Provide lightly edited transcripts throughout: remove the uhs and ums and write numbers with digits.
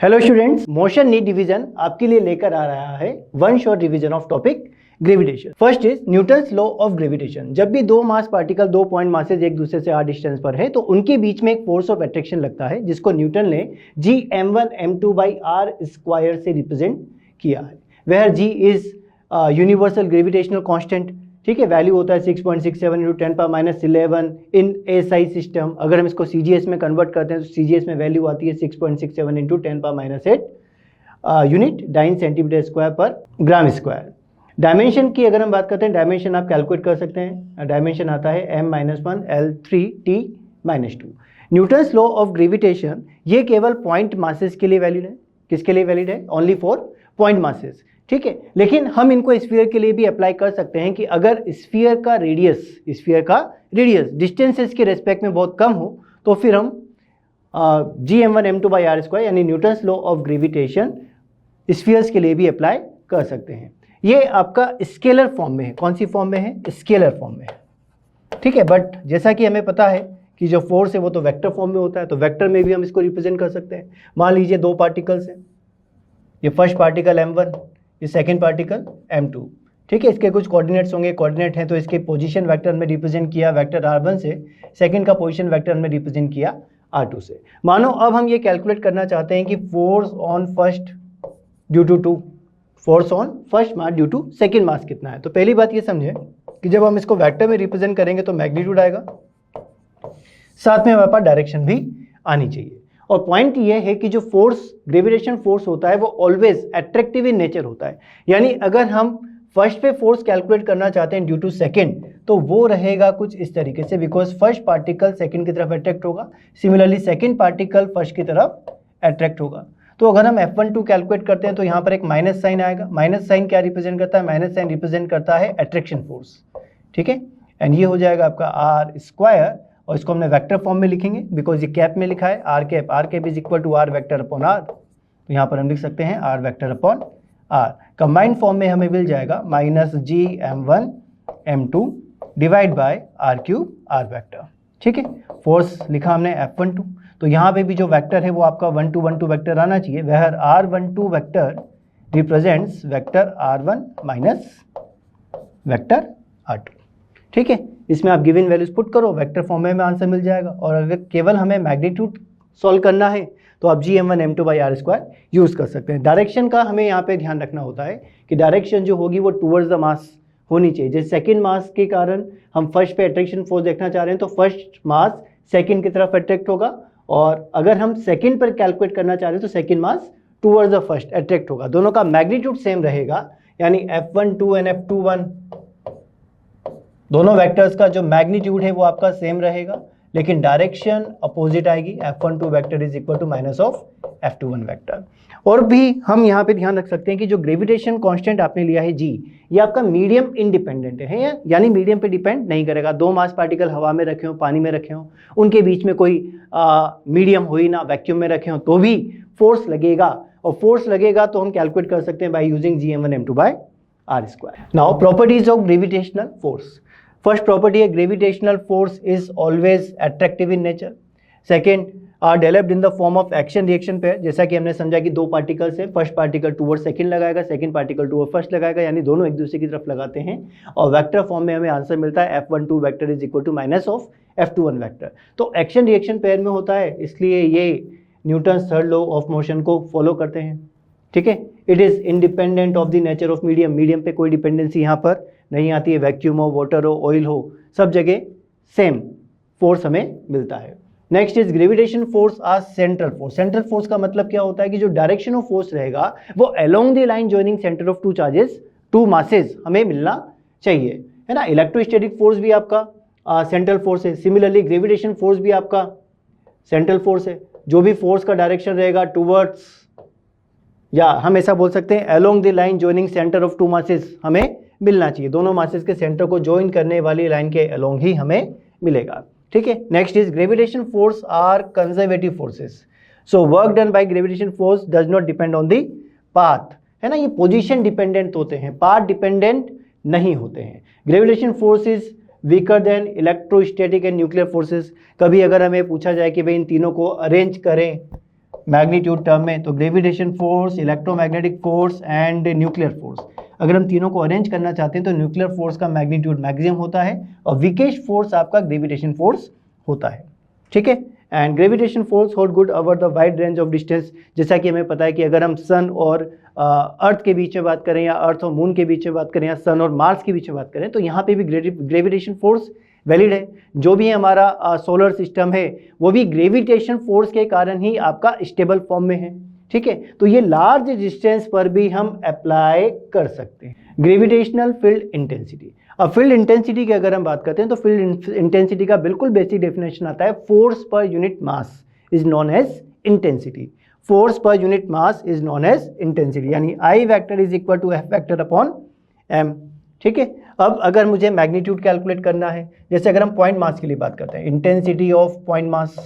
Hello students, motion need division आपके लिए लेकर आ रहा है one short revision of topic gravitation. First is Newton's law of gravitation. जब भी दो मास पार्टिकल, दो पॉइंट मासेज एक दूसरे से r डिस्टेंस पर है तो उनके बीच में एक फोर्स ऑफ अट्रैक्शन लगता है जिसको न्यूटन ने g m1 m2 by r square से रिप्रेजेंट किया है। Where g is universal gravitational constant, ठीक है, वैल्यू होता है 6.67 इंटू 10⁻11 इन एसआई सिस्टम। अगर हम इसको सीजीएस में कन्वर्ट करते हैं तो सीजीएस में वैल्यू आती है 6.67 into 10⁻8 unit dyne centimetre square पर ग्राम स्क्वायर। डायमेंशन की अगर हम बात करते हैं, डायमेंशन आप कैलकुलेट कर सकते हैं। डायमेंशन आता है m-1 L3t-2। Newton's law of gravitation ये केवल पॉइंट मासेस के लिए वैलिड है। किसके लिए वैलिड है? ओनली फॉर पॉइंट मासेस, ठीक है। लेकिन हम इनको स्फीयर के लिए भी अप्लाई कर सकते हैं कि अगर स्फीयर का रेडियस डिस्टेंसेस के रेस्पेक्ट में बहुत कम हो तो फिर हम gm1 m2 by r square यानी Newton's law of gravitation spheres के लिए भी अप्लाई कर सकते हैं। ये आपका स्केलर फॉर्म में है। कौन सी फॉर्म में है? स्केलर फॉर्म में है, ठीक है। बट जैसा कि हमें पता है कि जो फोर्स है वो तो वेक्टर फॉर्म में होता है, तो वेक्टर में भी हम इसको रिप्रेजेंट कर सकते हैं। मान लीजिए दो पार्टिकल्स हैं, ये फर्स्ट पार्टिकल m1, ये सेकंड पार्टिकल m2, ठीक है। इसके कुछ कोऑर्डिनेट्स होंगे, कोऑर्डिनेट हैं तो इसके पोजीशन वेक्टर में रिप्रेजेंट किया वेक्टर r1 से, सेकंड का पोजीशन वेक्टर में रिप्रेजेंट किया r2 से। मानो अब हम ये कैलकुलेट करना चाहते हैं कि force on first due to force on first mass due to second mass कितना है। तो पहली बात ये समझें कि जब हम इसको वेक्टर में रिप्रेजेंट करेंगे तो मैग्नीट्यूड आएगा, साथ में हमारे पास डायरेक्शन भी आनी चाहिए। और पॉइंट ये है कि जो फोर्स, ग्रेविटेशन फोर्स होता है वो ऑलवेज अट्रैक्टिव इन नेचर होता है। यानी अगर हम फर्स्ट पे फोर्स कैलकुलेट करना चाहते हैं ड्यू टू सेकंड तो वो रहेगा कुछ इस तरीके से, बिकॉज फर्स्ट पार्टिकल सेकंड की तरफ अट्रैक्ट होगा, सिमिलरली सेकंड पार्टिकल फर्स्ट की तरफ अट्रैक्ट होगा। तो अगर हम F12 कैलकुलेट करते हैं तो यहाँ पर एक माइनस साइन आएगा। माइनस साइन क्या रिप्रेजेंट करता है? माइनस साइन रिप्रेजेंट करता है अट्रैक्शन फोर्स, ठीक है। एंड ये हो जाएगा आपका आर स्क्वायर, और इसको हमने वेक्टर फॉर्म में लिखेंगे बिकॉज ये कैप में लिखा है r cap is equal to r vector upon r. तो यहाँ पर हम लिख सकते हैं r vector upon r. Combined form में हमें मिल जाएगा minus gm1 m2 divide by r³ r vector, ठीक है। फोर्स लिखा हमने F12, तो यहाँ पे भी जो वेक्टर है वो आपका 1 2 1 2 वेक्टर आना चाहिए। वह r12 vector represents vector r1 minus vector r2, ठीक है। इसमें आप गिवन वैल्यूज पुट करो, वेक्टर फॉर्म में हमें आंसर मिल जाएगा। और अगर केवल हमें मैग्नीट्यूड सॉल्व करना है तो आप gm1 m2 by r square use कर सकते हैं। डायरेक्शन का हमें यहाँ पे ध्यान रखना होता है कि डायरेक्शन जो होगी वो टूवर्ड्स द मास होनी चाहिए। जैसे सेकंड मास के कारण हम फर्स्ट पे अट्रैक्शन फोर्स देखना चाह रहे हैं तो फर्स्ट मास सेकंड की तरफ अट्रैक्ट होगा, और अगर हम सेकंड पर कैलकुलेट करना चाह रहे हैं तो second mass towards the first attract होगा। दोनों का मैग्नीट्यूड सेम रहेगा, यानी F12 एंड F21 दोनों वेक्टर्स का जो मैग्नीट्यूड है वो आपका सेम रहेगा, लेकिन डायरेक्शन अपोजिट आएगी। F12 vector is equal to minus of F21 vector. और भी हम यहाँ पे ध्यान रख सकते हैं कि जो ग्रेविटेशन कांस्टेंट आपने लिया है g, ये आपका मीडियम इंडिपेंडेंट है, यानी मीडियम पे डिपेंड नहीं करेगा। दो मास पार्टिकल हवा में रखे हो, पानी में रखे हो, उनके बीच में कोई मीडियम हो ही ना, वैक्यूम में रखे हो तो भी फोर्स लगेगा, और फोर्स लगेगा तो हम कैलकुलेट कर सकते हैं by using gm1 m2 by r square. Now properties of gravitational force. First property है gravitational force is always attractive in nature. Second, are developed in the form of action reaction pair. जैसा कि हमने समझा कि दो particles है, first particle toward second लगाएगा, second particle toward first लगाएगा, यानी दोनों एक दूसरे की तरफ लगाते हैं, और वेक्टर फॉर्म में हमें आंसर मिलता है F12 vector is equal to minus of F21 vector. तो एक्शन रिएक्शन पेयर में होता है, इसलिए ये Newton's third law of motion को फॉलो करते हैं, ठीक है। It is independent of the nature of medium. Medium पे कोई डिपेंडेंसी यहाँ पर नहीं आती है, वैक्यूम हो, वाटर हो, ऑयल हो, सब जगह सेम फोर्स हमें मिलता है। Next is gravitation force or central force. Central force का मतलब क्या होता है कि जो डायरेक्शन ऑफ फोर्स रहेगा वो along the line joining centre of two charges, two masses हमें मिलना चाहिए, है ना। इलेक्ट्रोस्टैटिक फोर्स भी आपका सेंट्रल फोर्स है, सिमिलरली ग्रेविटेशन फोर्स भी आपका सेंट्रल फोर्स है। जो भी फोर्स का डायरेक्शन रहेगा टूवर्ड्स, या हम ऐसा बोल सकते हैं along the line joining centre of two masses हमें मिलना चाहिए। दोनों मासेस के सेंटर को ज्वाइन करने वाली लाइन के अलोंग ही हमें मिलेगा, ठीक है। Next is gravitation force are conservative forces. So work done by gravitation force does not depend on the path, है ना। ये पोजीशन डिपेंडेंट होते हैं, पाथ डिपेंडेंट नहीं होते हैं। Gravitation force is weaker then electrostatic and nuclear forces. कभी अगर हमें पूछा जाए कि भाई इन तीनों को अरेंज करें मैग्नीट्यूड टर्म में, तो gravitation force, electromagnetic force and nuclear force, अगर हम तीनों को अरेंज करना चाहते हैं तो न्यूक्लियर फोर्स का मैग्नीट्यूड मैक्सिमम होता है और वीकेस्ट फोर्स आपका ग्रेविटेशन फोर्स होता है, ठीक है। And gravitation force hold good over the wide range of distance, जैसा कि हमें पता है कि अगर हम सन और अर्थ के बीच में बात करें या अर्थ और मून के बीच में बात करें या सन और मार्स के बीच में बात करें तो यहाँ पे भी ग्रेविटेशन फोर्स वैलिड है। जो भी हमारा सोलर सिस्टम है वो भी ग्रेविटेशन फोर्स के कारण ही आपका स्टेबल फॉर्म में है, ठीक है। तो ये लार्ज डिस्टेंस पर भी हम अप्लाई कर सकते हैं। ग्रेविटेशनल फील्ड इंटेंसिटी, अब फील्ड इंटेंसिटी की अगर हम बात करते हैं तो फील्ड इंटेंसिटी का बिल्कुल बेसिक डेफिनेशन आता है, force per unit mass is known as intensity. Force per unit mass is known as intensity, यानी I vector is equal to F vector upon M, ठीक है। अब अगर मुझे मैग्नीट्यूड कैलकुलेट करना है, जैसे अगर हम पॉइंट मास के लिए बात करते हैं, intensity of point mass,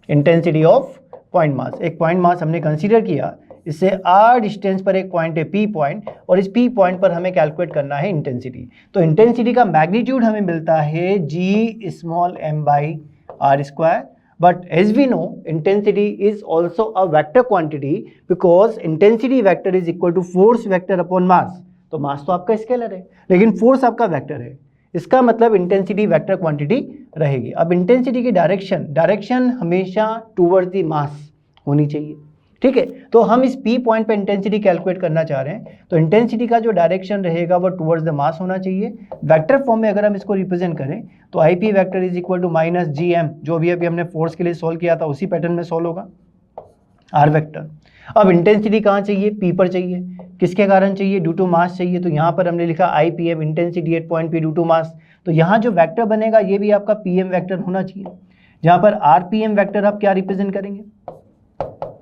intensity of point mass, एक पॉइंट मास हमने कंसीडर किया, इससे r डिस्टेंस पर एक पॉइंट है P पॉइंट और इस P पॉइंट पर हमें कैलकुलेट करना है इंटेंसिटी। तो इंटेंसिटी का मैग्नीट्यूड हमें मिलता है g small m by r square, but as we know intensity is also a vector quantity because intensity vector is equal to force vector upon mass. तो मास तो आपका स्केलर है लेकिन फोर्स आपका वेक्टर है, इसका मतलब इंटेंसिटी वेक्टर क्वांटिटी रहेगी। अब इंटेंसिटी की डायरेक्शन हमेशा टूवर्ड्स द मास होनी चाहिए, ठीक है। तो हम इस P पॉइंट पे इंटेंसिटी कैलकुलेट करना चाह रहे हैं तो इंटेंसिटी का जो डायरेक्शन रहेगा वो टुवर्ड्स द मास होना चाहिए। वेक्टर फॉर्म में अगर हम इसको रिप्रेजेंट करें तो IP vector is equal to minus GM, जो भी अभी हमने फोर्स के लिए सोल्व किया था उसी पैटर्न में सोल्व होगा, R वेक्टर। अब इंटेंसिटी कहाँ चाहिए? P पर चाहिए, किसके कारण चाहिए? ड्यू टू मास चाहिए, तो यहाँ पर हमने लिखा IPM, intensity at point P due to mass. तो यहाँ जो वेक्टर बनेगा ये भी आपका PM वेक्टर होना चाहिए, जहाँ पर RPM वेक्टर आप क्या रिप्रेजेंट करेंगे?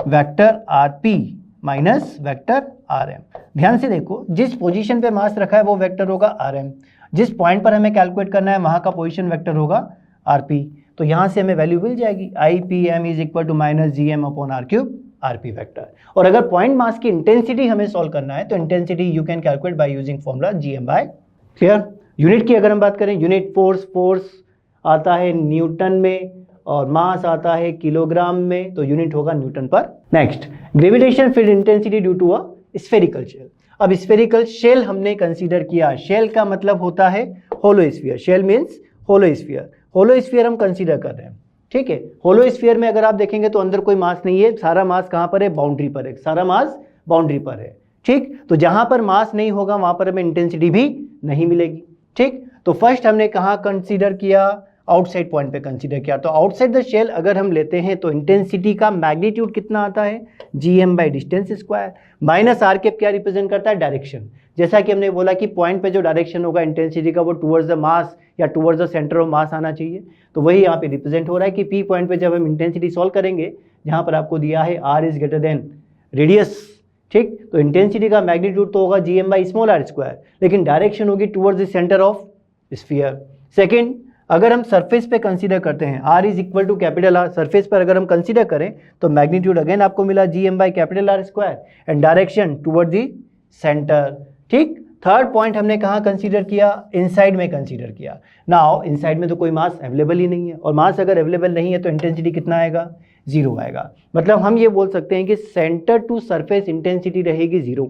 Vector RP minus vector RM। ध्यान से देखो, जिस पोजीशन पे मास रखा है वो वेक्टर होगा RM, जिस पॉइंट पर हमें कैलकुलेट करना है वहाँ का पोजीशन वेक्टर होगा RP। तो यहाँ से हमें वैल्यू मिल जाएगी IPM is equal to minus GM upon R cube RP vector. और अगर पॉइंट मास की इंटेंसिटी हमें सॉल्व करना है तो intensity you can calculate by using formula GM by. Clear? Unit की अगर हम बात करें, यूनिट फोर्स आता है न्यूटन में और मास आता है किलोग्राम में, तो यूनिट होगा newton per. Next, gravitation field intensity due to a spherical shell. अब स्फेरिकल शेल हमने कंसीडर किया, शेल का मतलब होता है hollow sphere, shell means hollow sphere, hollow sphere हम कंसीडर कर रहे हैं, ठीक है। होलो स्फीयर में अगर आप देखेंगे तो अंदर कोई मास नहीं है, सारा मास कहाँ पर है? बाउंड्री पर है, सारा मास बाउंड्री पर है, ठीक। तो जहां पर मास नहीं होगा वहां पर हमें इंटेंसिटी भी नहीं मिलेगी, ठीक। तो फर्स्ट हमने कहाँ कंसीडर किया? आउटसाइड पॉइंट पे कंसीडर किया। तो आउटसाइड द शेल अगर हम लेते हैं तो इंटेंसिटी का मैग्नीट्यूड कितना आता है? GM by distance square, minus R cap क्या रिप्रेजेंट करता है? डायरेक्शन। जैसा कि हमने बोला कि पॉइंट पे जो डायरेक्शन होगा इंटेंसिटी का वो टुवर्ड्स द मास या towards the centre of mass आना चाहिए, तो वही यहाँ पे रिप्रेजेंट हो रहा है कि P पॉइंट पे जब हम इंटेंसिटी सॉल्व करेंगे, जहाँ पर आपको दिया है R is greater than radius, ठीक, तो इंटेंसिटी का मैग्नीट्यूड तो होगा GM by small r square, लेकिन डायरेक्शन होगी towards the centre of sphere. Second, अगर हम सरफेस पे कंसीडर करते हैं R is equal to capital R, surface पर अगर हम कंसीडर करें तो मैग्नीट्यूड अगेन आपको मिला GM by capital R square and direction toward the centre, ठीक। थर्ड पॉइंट हमने कहाँ कंसीडर किया? इनसाइड में कंसीडर किया। नाउ इनसाइड में तो कोई मास अवेलेबल ही नहीं है, और मास अगर अवेलेबल नहीं है तो इंटेंसिटी कितना आएगा? 0 आएगा। मतलब हम ये बोल सकते हैं कि सेंटर टू सरफेस इंटेंसिटी रहेगी 0,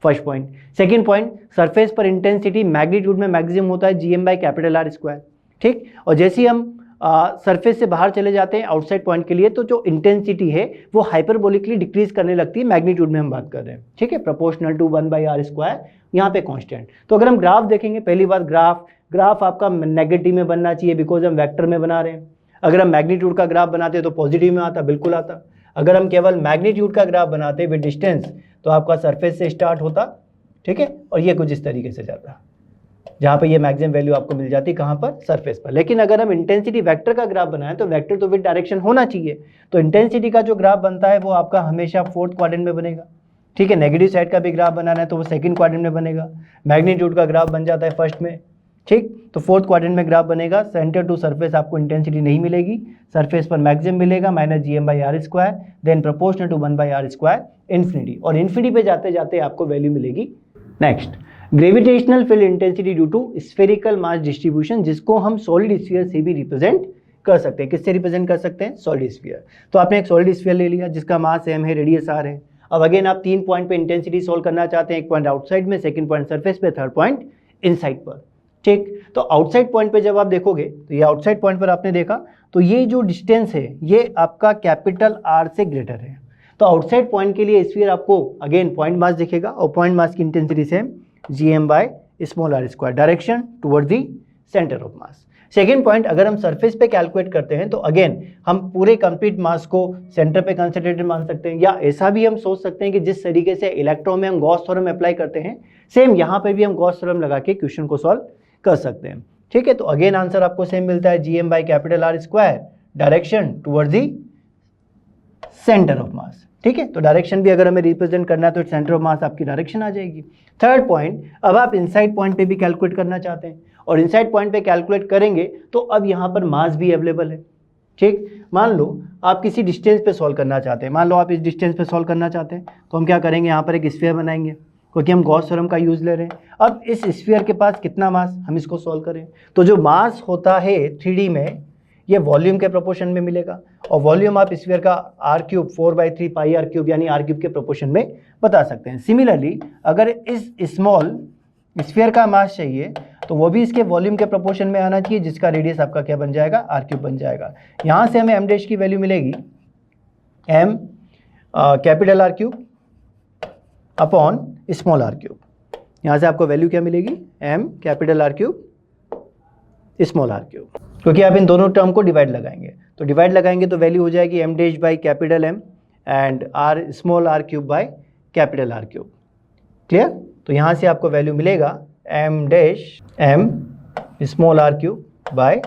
first point. Second point, surface पर इंटेंसिटी मैग्नीट्यूड में मैक्सिमम होता है GM by capital R square, ठीक। और जैसे ही हम सरफेस से बाहर चले जाते हैं आउटसाइड पॉइंट के लिए तो जो इंटेंसिटी है वो हाइपरबोलिकली डिक्रीज करने लगती है, मैग्नीट्यूड में हम बात कर रहे हैं, ठीक है, proportional to 1 by R square, यहाँ पे कांस्टेंट। तो अगर हम ग्राफ देखेंगे, पहली बार ग्राफ आपका नेगेटिव में बनना चाहिए बिकॉज हम वेक्टर में बना रहे हैं। अगर हम मैग्नीट्यूड का ग्राफ बनाते तो पॉजिटिव में आता, बिल्कुल आता। अगर हम केवल मैग्नीट्यूड का ग्राफ बनाते विद डिस्टेंस तो आपका सरफेस से स्टार्ट होता, ठीक है, और ये कुछ इस तरीके से जाता, जहाँ पे ये मैक्सिमम वैल्यू आपको मिल जाती कहाँ पर? सरफेस पर। लेकिन अगर हम इंटेंसिटी वेक्टर का ग्राफ बनाएं तो वेक्टर तो विद डायरेक्शन होना चाहिए, तो इंटेंसिटी का जो ग्राफ बनता है वो आपका हमेशा फोर्थ क्वाड्रेंट में बनेगा, ठीक है। नेगेटिव साइड का भी ग्राफ बनाना है तो वो सेकंड क्वाड्रेंट में बनेगा। मैग्नीट्यूड का ग्राफ बन जाता है फर्स्ट में, ठीक, तो फोर्थ क्वाड्रेंट में ग्राफ बनेगा। सेंटर टू सरफेस आपको इंटेंसिटी नहीं मिलेगी, सरफेस पर मैक्सिमम मिलेगा minus GM by R square, then proportional to 1 by R square infinity, और इन्फिनिटी पे जाते जाते आपको वैल्यू मिलेगी। Next, gravitational field intensity due to spherical mass distribution, जिसको हम सॉलिड स्फीयर से भी रिप्रेजेंट कर सकते हैं। किससे रिप्रेजेंट कर सकते हैं? Solid sphere. तो आपने एक सॉलिड स्फीयर ले लिया जिसका मास m है, रेडियस r है। अब अगेन आप 3 पॉइंट पे इंटेंसिटी सोल्व करना चाहते हैं, एक पॉइंट आउटसाइड में, सेकंड पॉइंट सरफेस पे, थर्ड पॉइंट इनसाइड पर। ठीक, तो आउटसाइड पॉइंट पे जब आप देखोगे तो ये आउटसाइड पॉइंट पर आपने देखा तो ये जो डिस्टेंस है ये आपका कैपिटल R से ग्रेटर है। तो आउटसाइड पॉइंट के लिए स्फीयर आपको अगेन पॉइंट मास दिखेगा और पॉइंट मास की intensity same gm/r², direction toward the centre of mass. Second point, अगर हम सरफेस पे कैलकुलेट करते हैं तो अगेन हम पूरे कंप्लीट मास को सेंटर पे कंसंट्रेटेड मान सकते हैं, या ऐसा भी हम सोच सकते हैं कि जिस तरीके से इलेक्ट्रॉन में हम गॉस थ्योरम अप्लाई करते हैं सेम यहाँ पे भी हम गॉस थ्योरम लगा के क्वेश्चन को सॉल्व कर सकते हैं। ठीक है, तो अगेन आंसर आपको सेम मिलता है gm/R², direction toward the centre of mass. ठीक है, तो डायरेक्शन भी अगर हमें रिप्रेजेंट करना है तो सेंटर ऑफ मास आपकी डायरेक्शन आ जाएगी। थर्ड पॉइंट, अब आप इनसाइड पॉइंट पे भी कैलकुलेट करना चाहते हैं और इनसाइड पॉइंट पे कैलकुलेट करेंगे तो अब यहाँ पर मास भी अवेलेबल है। ठीक, मान लो आप किसी डिस्टेंस पे सॉल्व करना चाहते हैं, मान लो आप इस डिस्टेंस पे सॉल्व करना चाहते हैं तो हम क्या करेंगे, यहाँ पर एक स्फीयर बनाएंगे क्योंकि हम गॉस थ्योरम का यूज ले रहे हैं। अब इस स्फीयर के पास कितना मास, हम इसको सॉल्व करें तो जो मास होता है 3D में ये वॉल्यूम के प्रोपोर्शन में मिलेगा और वॉल्यूम आप स्फीयर का r³ 4/3 πr³ यानी r³ के प्रोपोर्शन में बता सकते हैं। सिमिलरली अगर इस स्मॉल स्फीयर का मास चाहिए तो वो भी इसके वॉल्यूम के प्रोपोर्शन में आना चाहिए जिसका रेडियस आपका क्या बन जाएगा, r³ बन जाएगा। यहाँ से हमें m' की वैल्यू मिलेगी m capital R³ upon small r³। यहाँ से आपको वैल्यू क्या मिलेगी, m capital R³ small r³, क्योंकि आप इन दोनों टर्म को डिवाइड लगाएंगे तो डिवाइड लगाएंगे तो वैल्यू हो जाएगी m' by capital M and r small r³ by capital R³। Clear, तो यहाँ से आपको वैल्यू मिलेगा m' small r³ by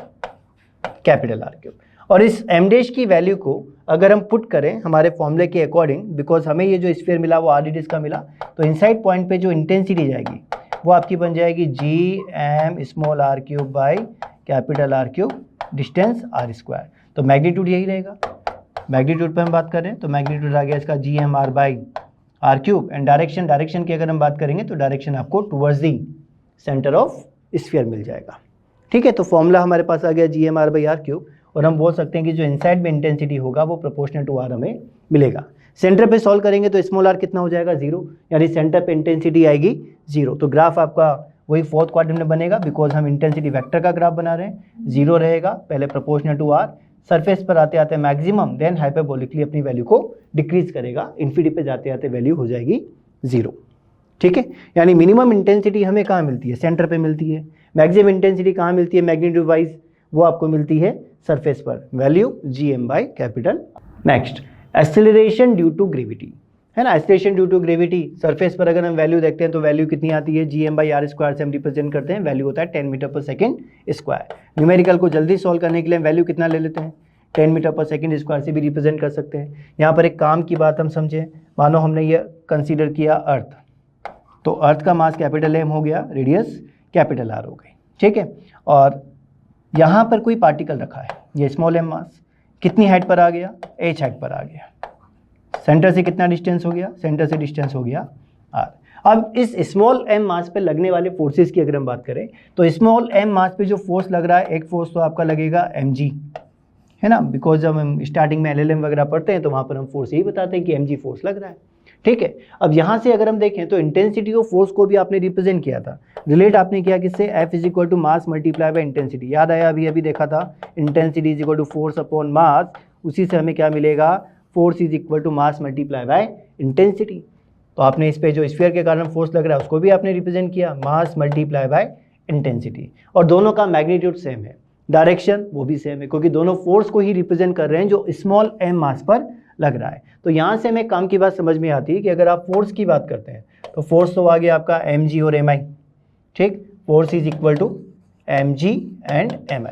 capital R³। और इस m' की वैल्यू को अगर हम पुट करें हमारे फॉर्मूले के अकॉर्डिंग, बिकॉज हमें ये जो स्फीयर मिला वो r का मिला, तो इनसाइड पॉइंट पे जो इंटेंसिटी जाएगी वो आपकी बन जाएगी gm small r³ by capital R³ distance r²। तो मैग्नीट्यूड यही रहेगा। मैग्नीट्यूड पे हम बात करें तो मैग्नीट्यूड आ गया इसका gmr by r³ and direction की अगर हम बात करेंगे तो डायरेक्शन आपको towards the centre of sphere मिल जाएगा। ठीक है, तो फॉर्मूला हमारे पास आ गया gmr बाई r³ और हम बोल सकते हैं कि जो इनसाइड में इंटेंसिटी होगा वो प्रोपोर्शनल टू r हमें मिलेगा। सेंटर पे सॉल्व करेंगे तो स्मॉल r कितना हो जाएगा, 0, यानी सेंटर पे इंटेंसिटी आएगी 0। तो ग्राफ आपका वही फोर्थ क्वाड्रेंट में बनेगा बिकॉज हम इंटेंसिटी वेक्टर का ग्राफ बना रहे हैं। 0 रहेगा, पहले प्रोपोर्शनल टू r, सरफेस पर आते आते मैक्सिमम, देन हाइपरबोलिकली अपनी वैल्यू को डिक्रीज करेगा, इन्फिनिटी पे जाते आते वैल्यू हो जाएगी 0। ठीक है, यानी मिनिमम इंटेंसिटी हमें कहाँ मिलती है, सेंटर पे मिलती है। मैक्सिमम इंटेंसिटी कहाँ मिलती है मैग्नीट्यूड वाइज, वो आपको मिलती है सरफेस पर, value gm by capital. Next, acceleration due to gravity, है ना। Acceleration due to gravity, surface पर अगर हम वैल्यू देखते हैं तो वैल्यू कितनी आती है, gm/r² से हम रिप्रेजेंट करते हैं, वैल्यू होता है 10 मीटर पर सेकेंड स्क्वायर। न्यूमेरिकल को जल्दी सॉल्व करने के लिए हम वैल्यू कितना ले लेते हैं, 10 मीटर पर सेकेंड स्क्वायर से भी रिप्रेजेंट कर सकते हैं। यहाँ पर एक काम की बात हम समझें, मानो हमने ये कंसीडर किया अर्थ, तो अर्थ का मास कैपिटल M हो गया, रेडियस कैपिटल R हो गई। ठीक है, और यहाँ पर कोई पार्टिकल रखा है, ये स्मॉल m मास कितनी हाइट पर आ गया, h हाइट पर आ गया। सेंटर से कितना डिस्टेंस हो गया, सेंटर से डिस्टेंस हो गया r। अब इस स्मॉल m मास पे लगने वाले फोर्सेस की अगर हम बात करें तो स्मॉल m मास पे जो फोर्स लग रहा है, एक फोर्स तो आपका लगेगा mg, है ना, बिकॉज जब हम स्टार्टिंग में LLM वगैरह पढ़ते हैं तो वहाँ पर हम फोर्स यही बताते हैं कि mg फोर्स लग रहा है। ठीक है, अब यहाँ से अगर हम देखें तो इंटेंसिटी ऑफ फोर्स को भी आपने रिप्रेजेंट किया था, रिलेट आपने किया किससे, F is equal to mass multiply by intensity. याद आया, अभी देखा था, intensity is equal to force upon mass, उसी से हमें क्या मिलेगा, force is equal to mass multiply by intensity. तो आपने इस पे जो स्फीयर के कारण फोर्स लग रहा है उसको भी आपने रिप्रेजेंट किया, मास मल्टीप्लाई बाय इंटेंसिटी, और दोनों का मैग्नीट्यूड सेम है, डायरेक्शन वो भी सेम है, क्योंकि दोनों फोर्स को ही रिप्रेजेंट कर रहे हैं जो स्मॉल m मास पर लग रहा है। तो यहाँ से हमें काम की बात समझ में आती है कि अगर आप फोर्स की बात करते हैं तो फोर्स तो आ गया आपका mg और mi। ठीक, force is equal to mg and mi।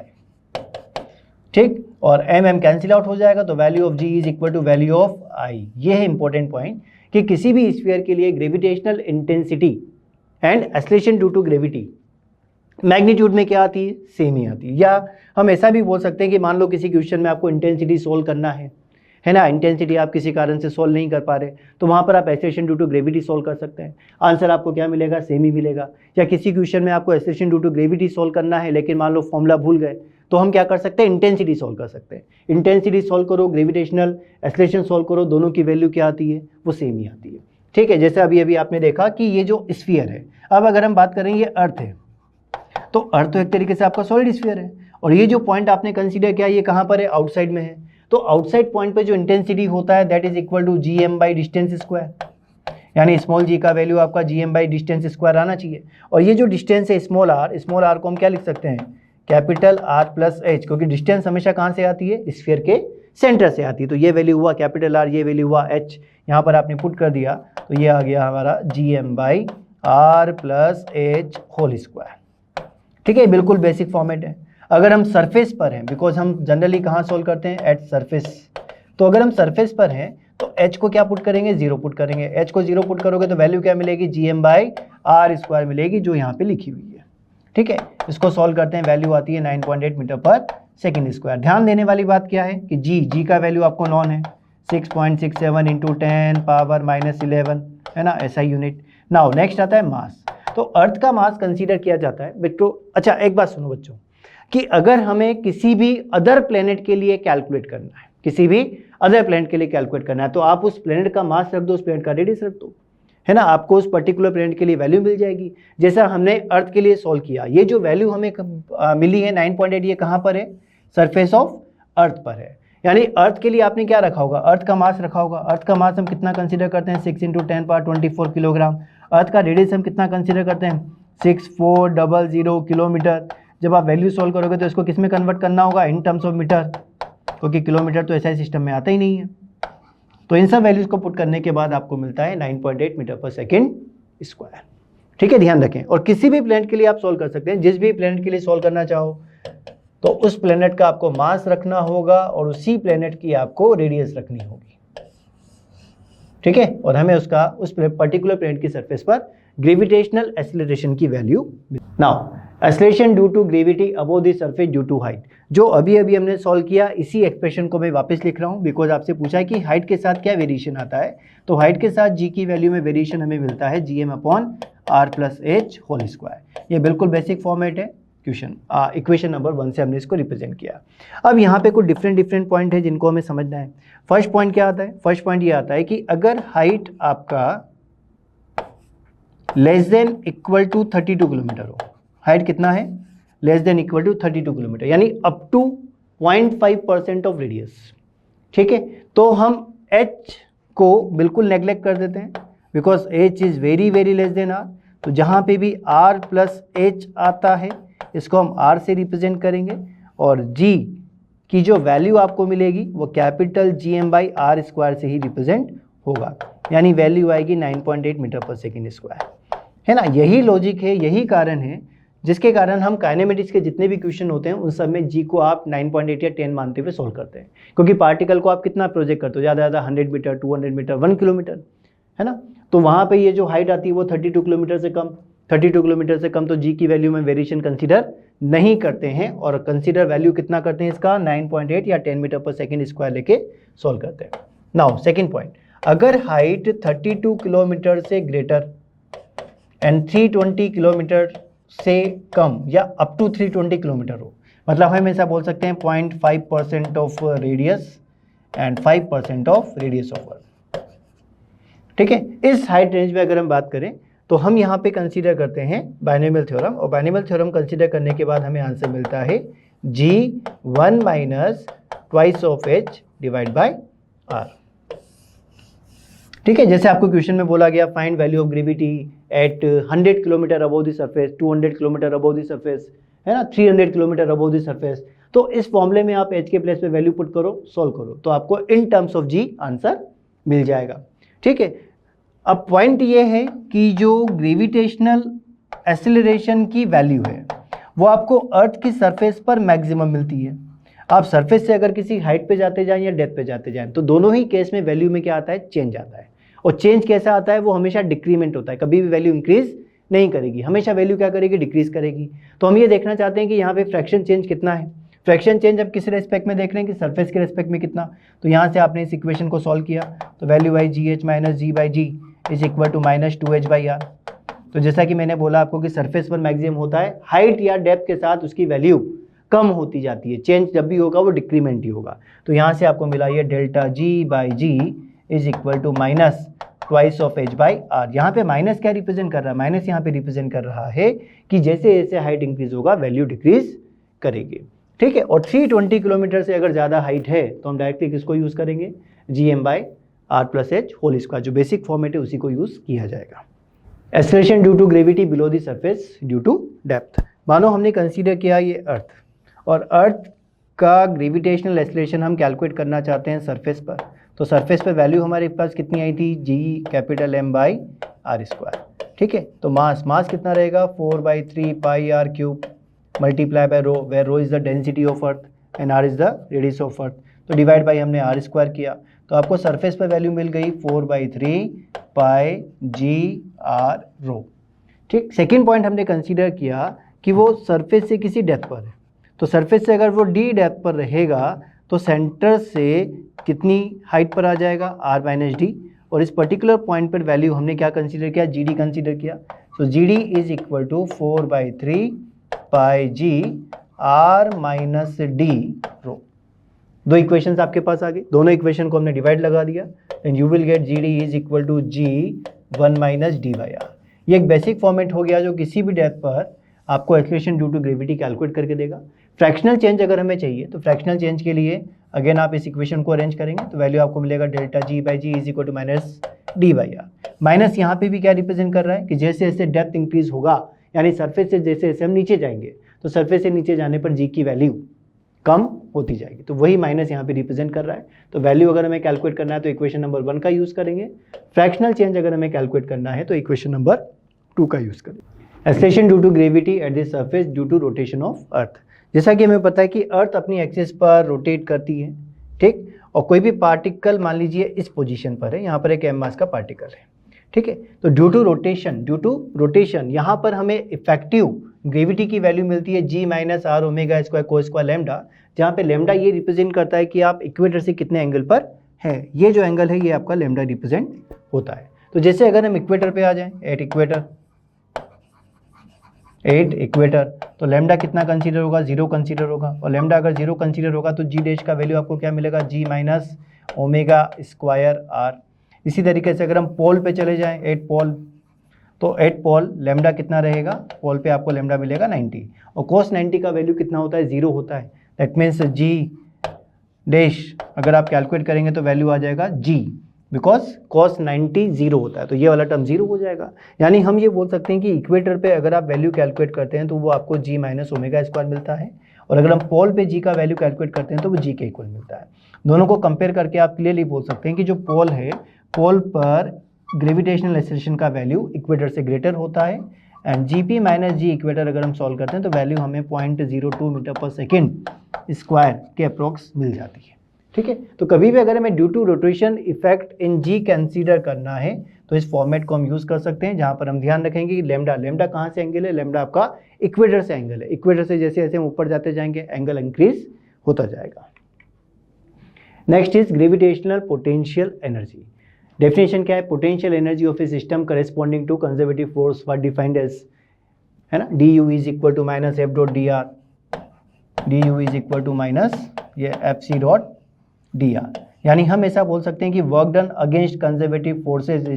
ठीक, और m कैंसिल आउट हो जाएगा तो value of g is equal to value of i। ये है इंपॉर्टेंट पॉइंट कि किसी भी स्फीयर के लिए gravitational intensity and acceleration due to gravity magnitude में क्या आती है, सेम ही आती है। या हम ऐसा भी बोल सकते हैं कि मान लो किसी क्वेश्चन में आपको इंटेंसिटी सोल्व करना है ना, इंटेंसिटी आप किसी कारण से सोल्व नहीं कर पा रहे तो वहाँ पर आप acceleration due to gravity solve कर सकते हैं, आंसर आपको क्या मिलेगा, सेम ही मिलेगा। या किसी क्वेश्चन में आपको acceleration due to gravity solve करना है लेकिन मान लो फॉर्मूला भूल गए तो हम क्या कर सकते हैं, इंटेंसिटी सॉल्व कर सकते हैं। इंटेंसिटी सॉल्व करो, ग्रेविटेशनल एक्सेलरेशन सॉल्व करो, दोनों की वैल्यू क्या आती है, वो सेम ही आती है। ठीक है, जैसे अभी अभी आपने देखा कि ये जो स्फीयर है, अब अगर हम बात करें ये अर्थ है, तो अर्थ तो एक तरीके से आपका सॉलिड स्फीयर है, और ये जो पॉइंट आपने कंसीडर किया ये कहाँ पर है, आउटसाइड में है। तो आउटसाइड पॉइंट पे जो इंटेंसिटी होता है that is equal to GM by distance square, यानी स्मॉल g का वैल्यू आपका GM बाई डिस्टेंस स्क्वायर आना चाहिए। और ये जो डिस्टेंस है स्मॉल r को हम क्या लिख सकते हैं, कैपिटल R प्लस H, क्योंकि डिस्टेंस हमेशा कहाँ से आती है, स्फीयर के सेंटर से आती है। तो ये वैल्यू हुआ कैपिटल R, ये वैल्यू हुआ H, यहाँ पर आपने पुट कर दिया तो ये आ गया हमारा GM by R plus H whole square. ठीक है, बिल्कुल बेसिक फॉर्मेट है। अगर हम सरफेस पर हैं, बिकॉज हम जनरली कहाँ सोल्व करते हैं, एट सरफेस, तो अगर हम सरफेस पर हैं तो H को क्या पुट करेंगे, 0 पुट करेंगे। H को 0 पुट करोगे तो वैल्यू क्या मिलेगी, GM बाई R स्क्वायर मिलेगी, जो यहाँ पे लिखी हुई है। ठीक है, इसको सॉल्व करते हैं, वैल्यू आती है 9.8 मीटर पर सेकेंड स्क्वायर। ध्यान देने वाली बात क्या है कि G का वैल्यू आपको नॉन है, 6.67 इंटू 10 पावर -11 है ना, ऐसा यूनिट। नाउ नेक्स्ट आता है मास। तो अर्थ का मास कंसीडर किया जाता है बच्चों। अच्छा एक बात सुनो बच्चों, कि अगर हमें किसी भी अदर प्लेनेट के लिए कैलकुलेट करना है, किसी भी अदर प्लेनेट के लिए कैलकुलेट करना है, तो आप उस प्लेनेट का मास रख दो, उस प्लेनेट का रेडियस रख दो, है ना, आपको उस पर्टिकुलर प्लेनेट के लिए वैल्यू मिल जाएगी। जैसा हमने अर्थ के लिए सॉल्व किया, ये जो वैल्यू हमें मिली है 9.8, ये कहाँ पर है, सरफेस ऑफ अर्थ पर है। यानी अर्थ के लिए आपने क्या रखा होगा, अर्थ का मास रखा होगा। अर्थ का मास हम कितना कंसीडर करते हैं, 6 इंटू 10 पावर 24 किलोग्राम। अर्थ का रेडियस हम कितना कंसीडर करते हैं, 6400 किलोमीटर। जब आप वैल्यू सॉल्व करोगे तो इसको किस में कन्वर्ट करना होगा, इन टर्म्स ऑफ मीटर, क्योंकि किलोमीटर तो ऐसा सिस्टम में आता ही नहीं है। तो इन सब वैल्यूज को पुट करने के बाद आपको मिलता है 9.8 मीटर पर सेकेंड स्क्वायर। ठीक है, ध्यान रखें। और किसी भी प्लेनेट के लिए आप सॉल्व कर सकते हैं, जिस भी प्लेनेट के लिए सॉल्व करना चाहो तो उस प्लेनेट का आपको मास रखना होगा और उसी प्लेनेट की आपको रेडियस रखनी होगी। ठीक है, और हमें उसका उस पर्टिकुलर प्लेनेट की सरफेस पर ग्रेविटेशनल एक्सीलरेशन की value. Now acceleration due to gravity above the surface due to height, जो अभी अभी हमने सॉल्व किया, इसी एक्सप्रेशन को मैं वापस लिख रहा हूँ, बिकॉज आपसे पूछा है कि हाइट के साथ क्या वेरिएशन आता है। तो हाइट के साथ जी की वैल्यू में वेरिएशन हमें मिलता है GM upon R plus H whole square. ये बिल्कुल बेसिक फॉर्मेट है क्वेश्चन, इक्वेशन नंबर 1 से हमने इसको रिप्रेजेंट किया। अब यहाँ पे कुछ डिफरेंट पॉइंट है जिनको हमें समझना है। फर्स्ट पॉइंट क्या आता है, फर्स्ट पॉइंट ये आता है कि अगर हाइट आपका less than equal to 32 kilometre हो, हाइट कितना है, less than equal to 32 kilometre, यानी अप टू 0.5% ऑफ रेडियस। ठीक है, तो हम H को बिल्कुल नेग्लेक्ट कर देते हैं, because H is very very less than R। तो जहाँ पे भी R प्लस H आता है इसको हम R से रिप्रेजेंट करेंगे, और G की जो वैल्यू आपको मिलेगी वो capital GM by R square से ही रिप्रेजेंट होगा, यानी वैल्यू आएगी 9.8 मीटर पर सेकेंड स्क्वायर, है ना। यही लॉजिक है, यही कारण है जिसके कारण हम काइनेमेटिक्स के जितने भी क्वेश्चन होते हैं उन सब में G को आप 9.8 या 10 मानते हुए सोल्व करते हैं, क्योंकि पार्टिकल को आप कितना प्रोजेक्ट करते हो, ज़्यादा ज़्यादा 100 मीटर, 200 मीटर, 1 किलोमीटर, है ना। तो वहाँ पे ये जो हाइट आती है वो 32 किलोमीटर से कम, 32 किलोमीटर से कम, तो G की वैल्यू में वेरिएशन कंसीडर नहीं करते हैं, और कंसीडर वैल्यू कितना करते हैं इसका, 9.8 या 10 मीटर पर सेकेंड स्क्वायर लेके सोल्व करते हैं। नाउ सेकेंड पॉइंट, अगर हाइट 32 किलोमीटर से ग्रेटर एंड 320 किलोमीटर से कम या अप टू 320 किलोमीटर हो, मतलब हम ऐसा बोल सकते हैं 0.5% of radius and 5% of radius of अर्थ। ठीक है, इस हाइट रेंज में अगर हम बात करें तो हम यहाँ पे कंसीडर करते हैं बाइनोमियल थ्योरम, और बाइनोमियल थ्योरम कंसीडर करने के बाद हमें आंसर मिलता है G1 minus twice of H divide by R। ठीक है, जैसे आपको क्वेश्चन में बोला गया find value of gravity eight 100 kilometre above the surface, 200 kilometre above the surface, है ना, 300 किलोमीटर अबव द सरफेस। तो इस फॉर्मूले में आप H के प्लेस पे वैल्यू पुट करो, सॉल्व करो, तो आपको in terms of G answer मिल जाएगा। ठीक है, अब पॉइंट ये है कि जो ग्रेविटेशनल एक्सीलरेशन की वैल्यू है वो आपको अर्थ की सरफेस पर मैक्सिमम मिलती है। आप सरफेस से अगर किसी हाइट पे जाते जाएं या डेप्थ पे जाते जाएं तो दोनों ही केस में वैल्यू में क्या आता है, चेंज आता है। और चेंज कैसा आता है, वो हमेशा डिक्रीमेंट होता है, कभी भी वैल्यू इंक्रीज नहीं करेगी, हमेशा वैल्यू क्या करेगी, डिक्रीज करेगी। तो हम ये देखना चाहते हैं कि यहाँ पे फ्रैक्शन चेंज कितना है। फ्रैक्शन चेंज अब किस रेस्पेक्ट में देख रहे हैं कि सरफेस के रेस्पेक्ट में कितना। तो यहाँ से आपने इस इक्वेशन को सॉल्व किया तो वैल्यू आई GH minus G by G is equal to minus 2H by R। तो जैसा कि मैंने बोला आपको कि सरफेस पर मैक्सिमम होता है, हाइट या डेप्थ के साथ उसकी वैल्यू कम होती जाती है, चेंज जब भी होगा वो डिक्रीमेंट ही होगा। तो यहाँ से आपको मिला ये delta ji by ji is equal to minus twice of H by R. यहाँ पे माइनस क्या रिप्रेजेंट कर रहा है, माइनस यहाँ पे रिप्रेजेंट कर रहा है कि जैसे जैसे हाइट इंक्रीज होगा वैल्यू डिक्रीज करेगी, ठीक है। और 320 किलोमीटर से अगर ज़्यादा हाइट है तो हम डायरेक्टली किसको यूज़ करेंगे, G M by R plus H whole square, जो बेसिक फॉर्मेट है उसी को यूज़ किया जाएगा। Acceleration due to gravity below the surface due to depth. मानो हमने कंसीडर किया ये अर्थ, और अर्थ का ग्रेविटेशनल एक्सेलरेशन हम कैलकुलेट करना चाहते हैं सरफेस पर। तो सरफेस पर वैल्यू हमारे पास कितनी आई थी, G capital M by are square, ठीक है। तो मास कितना रहेगा, 4/3 pi R cube multiply by rho, where rho is the density of earth and R is the radius of earth. तो डिवाइड बाई हमने आर स्क्वायर किया, तो आपको सरफेस पर वैल्यू मिल गई 4/3 पाई जी आर रो, ठीक। सेकेंड पॉइंट हमने consider किया कि वो सरफेस से किसी डेप्थ पर है। तो सरफेस से अगर वो डी डेप्थ पर रहेगा तो सेंटर से कितनी हाइट पर आ जाएगा, आर माइनस डी। और इस पर्टिकुलर पॉइंट पर वैल्यू हमने क्या कंसीडर किया, जी डी कंसीडर किया। तो G D is equal to 4/3 pi G R minus D rho. दो इक्वेशंस आपके पास आ गए, दोनों इक्वेशन को हमने डिवाइड लगा दिया and you will get G D is equal to G 1 minus D by R. ये एक बेसिक फॉर्मेट हो गया जो किसी भी डेप्थ पर आपको acceleration due to gravity calculate करके देगा। फ्रैक्शनल चेंज अगर हमें चाहिए तो फ्रैक्शनल चेंज के लिए अगेन आप इस इक्वेशन को अरेंज करेंगे तो वैल्यू आपको मिलेगा delta ji by ji is equal to minus D by R. Minus यहाँ पे भी क्या रिप्रेजेंट कर रहा है कि जैसे जैसे डेप्थ इंक्रीज होगा, यानी सरफेस से जैसे जैसे हम नीचे जाएंगे तो सरफेस से नीचे जाने पर जी की वैल्यू कम होती जाएगी, तो वही माइनस यहाँ पे रिप्रेजेंट कर रहा है। तो वैल्यू अगर हमें कैलकुलेट करना है तो इक्वेशन नंबर 1 का यूज़ करेंगे, फ्रैक्शनल चेंज अगर हमें कैलकुलेट करना है तो इक्वेशन नंबर 2 का यूज़ करेंगे। Acceleration due to gravity at the surface due to rotation of earth. जैसा कि हमें पता है कि अर्थ अपनी एक्सिस पर रोटेट करती है, ठीक। और कोई भी पार्टिकल मान लीजिए इस पोजीशन पर है, यहाँ पर एक एम मास का पार्टिकल है, ठीक है। तो ड्यू टू रोटेशन यहाँ पर हमें इफेक्टिव ग्रेविटी की वैल्यू मिलती है जी माइनस आर ओमेगा स्क्वायर को स्क्वायर लेमडा, जहाँ पे लेमडा ये रिप्रेजेंट करता है कि आप इक्वेटर से कितने एंगल पर है। ये जो एंगल है ये आपका लेमडा रिप्रेजेंट होता है। तो जैसे अगर हम इक्वेटर पे आ जाएं, एट इक्वेटर, तो लेमडा कितना कंसीडर होगा, 0 कंसीडर होगा। और लेमडा अगर 0 कंसीडर होगा तो जी डैश का वैल्यू आपको क्या मिलेगा, जी माइनस ओमेगा स्क्वायर आर। इसी तरीके से अगर हम पोल पे चले जाएं, एट पोल, तो एट पोल लेमडा कितना रहेगा, पोल पे आपको लेमडा मिलेगा 90। और कोस 90 का वैल्यू कितना होता है, 0 होता है। दैट मीन्स जी डैश अगर आप कैलकुलेट करेंगे तो वैल्यू आ जाएगा जी, बिकॉज cos 90 0 होता है, तो ये वाला टर्म 0 हो जाएगा। यानी हम ये बोल सकते हैं कि इक्वेटर पे अगर आप वैल्यू कैलकुलेट करते हैं तो वो आपको जी माइनस ओमेगा स्क्वायर मिलता है, और अगर हम पोल पे जी का वैल्यू कैलकुलेट करते हैं तो वो जी के इक्वल मिलता है। दोनों को कंपेयर करके आप क्लियरली बोल सकते हैं कि जो पोल है, पोल पर ग्रेविटेशनल एक्सेलरेशन का वैल्यू इक्वेटर से ग्रेटर होता है, and G P minus G equator अगर हम सॉल्व करते हैं तो वैल्यू हमें 0.02 मीटर पर सेकेंड स्क्वायर के अप्रोक्स मिल जाती है, ठीक है। तो कभी भी अगर हमें due to rotation effect in G consider करना है तो इस फॉर्मेट को हम यूज कर सकते हैं, जहां पर हम ध्यान रखेंगे कि लेमडा कहां से एंगल है, लेमडा आपका इक्वेटर से एंगल है। इक्वेटर से जैसे जैसे हम ऊपर जाते जाएंगे एंगल इंक्रीज होता जाएगा। Next is gravitational potential energy. Definition क्या है, potential energy of a system corresponding to conservative force what defined as, है ना, D U is equal to minus F dot D R, D U is equal to minus ये F C dot D R. यानी हम ऐसा बोल सकते हैं कि work done against conservative forces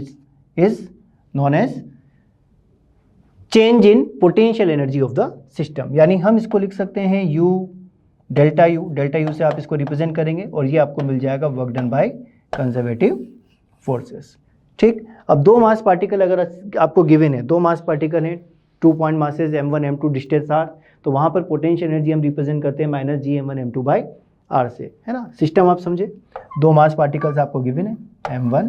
is known as change in potential energy of the system. यानी हम इसको लिख सकते हैं यू डेल्टा यू से आप इसको रिप्रेजेंट करेंगे और ये आपको मिल जाएगा work done by conservative forces, ठीक। अब दो मास पार्टिकल अगर आपको गिवन है, दो मास पार्टिकल है, 2 point masses m1 m2 distance r, तो वहां पर पोटेंशियल एनर्जी हम रिप्रेजेंट करते हैं minus G m1 m2 by r से, है ना। सिस्टम आप समझे, दो मास पार्टिकल्स आपको गिवन है m1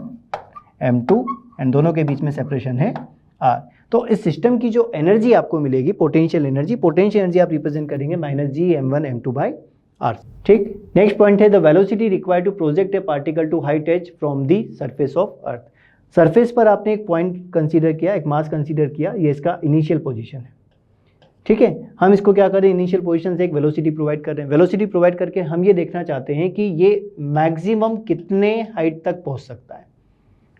m2 एंड दोनों के बीच में सेपरेशन है r। तो इस सिस्टम की जो एनर्जी आपको मिलेगी पोटेंशियल एनर्जी आप रिप्रेजेंट करेंगे minus G m1 m2 by r, ठीक। नेक्स्ट पॉइंट है the velocity required to project a particle to height H from the surface of earth. Surface पर आपने एक पॉइंट कंसीडर किया, एक मास कंसीडर किया, ये इसका इनिशियल पोजीशन है, ठीक है। हम इसको क्या करें, इनिशियल पोजीशन से एक वेलोसिटी प्रोवाइड कर रहे हैं। वेलोसिटी प्रोवाइड करके हम ये देखना चाहते हैं कि ये मैक्सिमम कितने हाइट तक पहुंच सकता है,